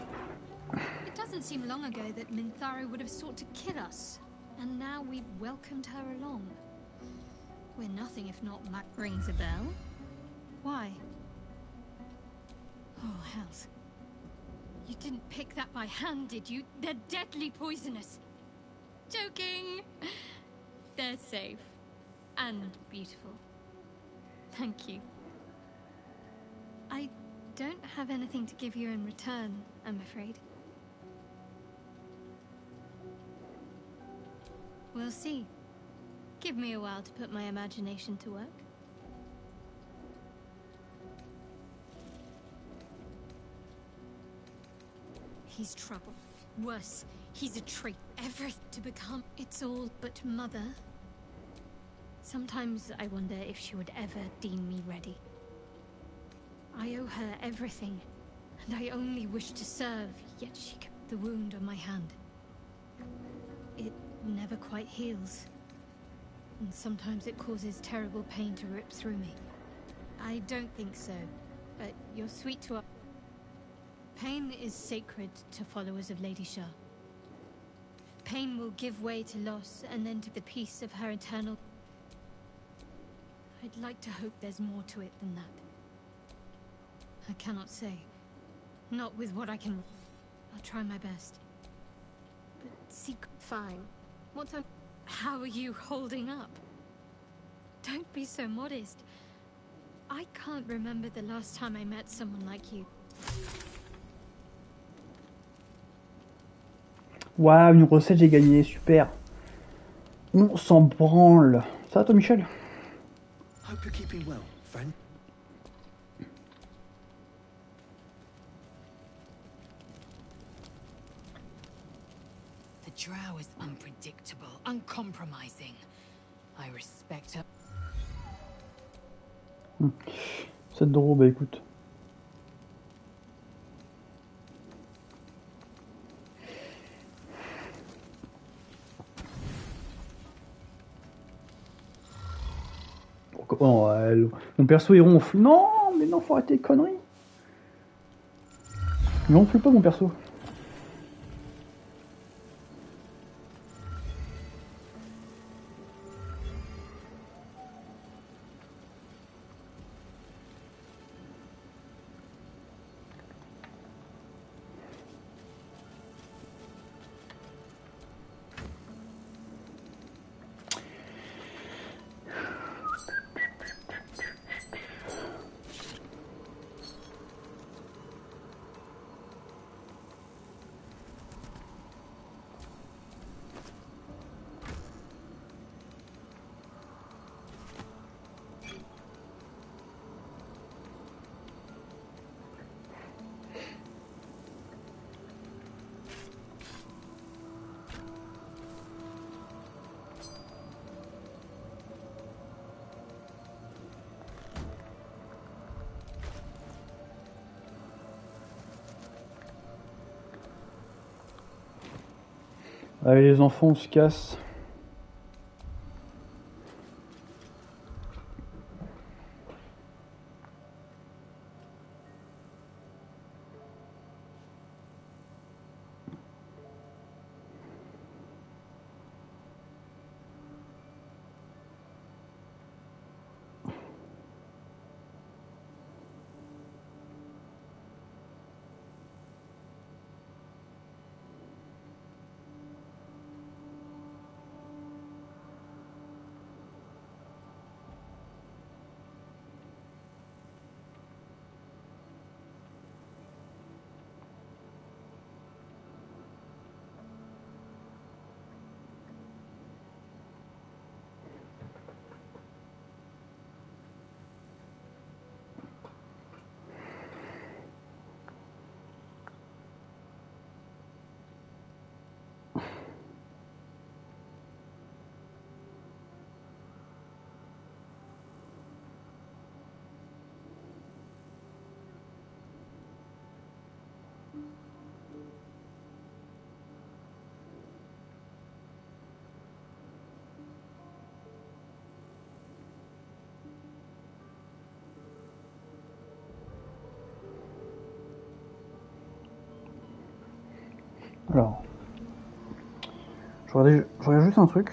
It doesn't seem long ago that Minthara would have sought to kill us, and now we've welcomed her along. We're nothing if not Mac rings a bell. Why? Oh, hells. You didn't pick that by hand, did you? They're deadly poisonous. Joking. They're safe. And beautiful. Thank you. I don't have anything to give you in return, I'm afraid. We'll see. Give me a while to put my imagination to work. He's trouble. Worse, he's a traitor. Everything to become. It's all but mother. Sometimes I wonder if she would ever deem me ready. I owe her everything, and I only wish to serve, yet she kept the wound on my hand. It never quite heals, and sometimes it causes terrible pain to rip through me. I don't think so, but you're sweet to us. Pain is sacred to followers of Lady Shah. Pain will give way to loss, and then to the peace of her eternal... I'd like to hope there's more to it than that. I cannot say. Not with what I can... I'll try my best. But secret... Fine. What's on... How are you holding up? Don't be so modest. I can't remember the last time I met someone like you. Waouh, une recette, j'ai gagné, super. On s'en branle. Ça va toi, Michel? Hope you're keeping well, friend. The drow is unpredictable, uncompromising. I respect her. C'est drôle, bah écoute. Oh, mon perso il ronfle. Non, mais non, faut arrêter les conneries. Il ronfle pas mon perso. Allez les enfants, on se casse. Alors, je regarde juste un truc.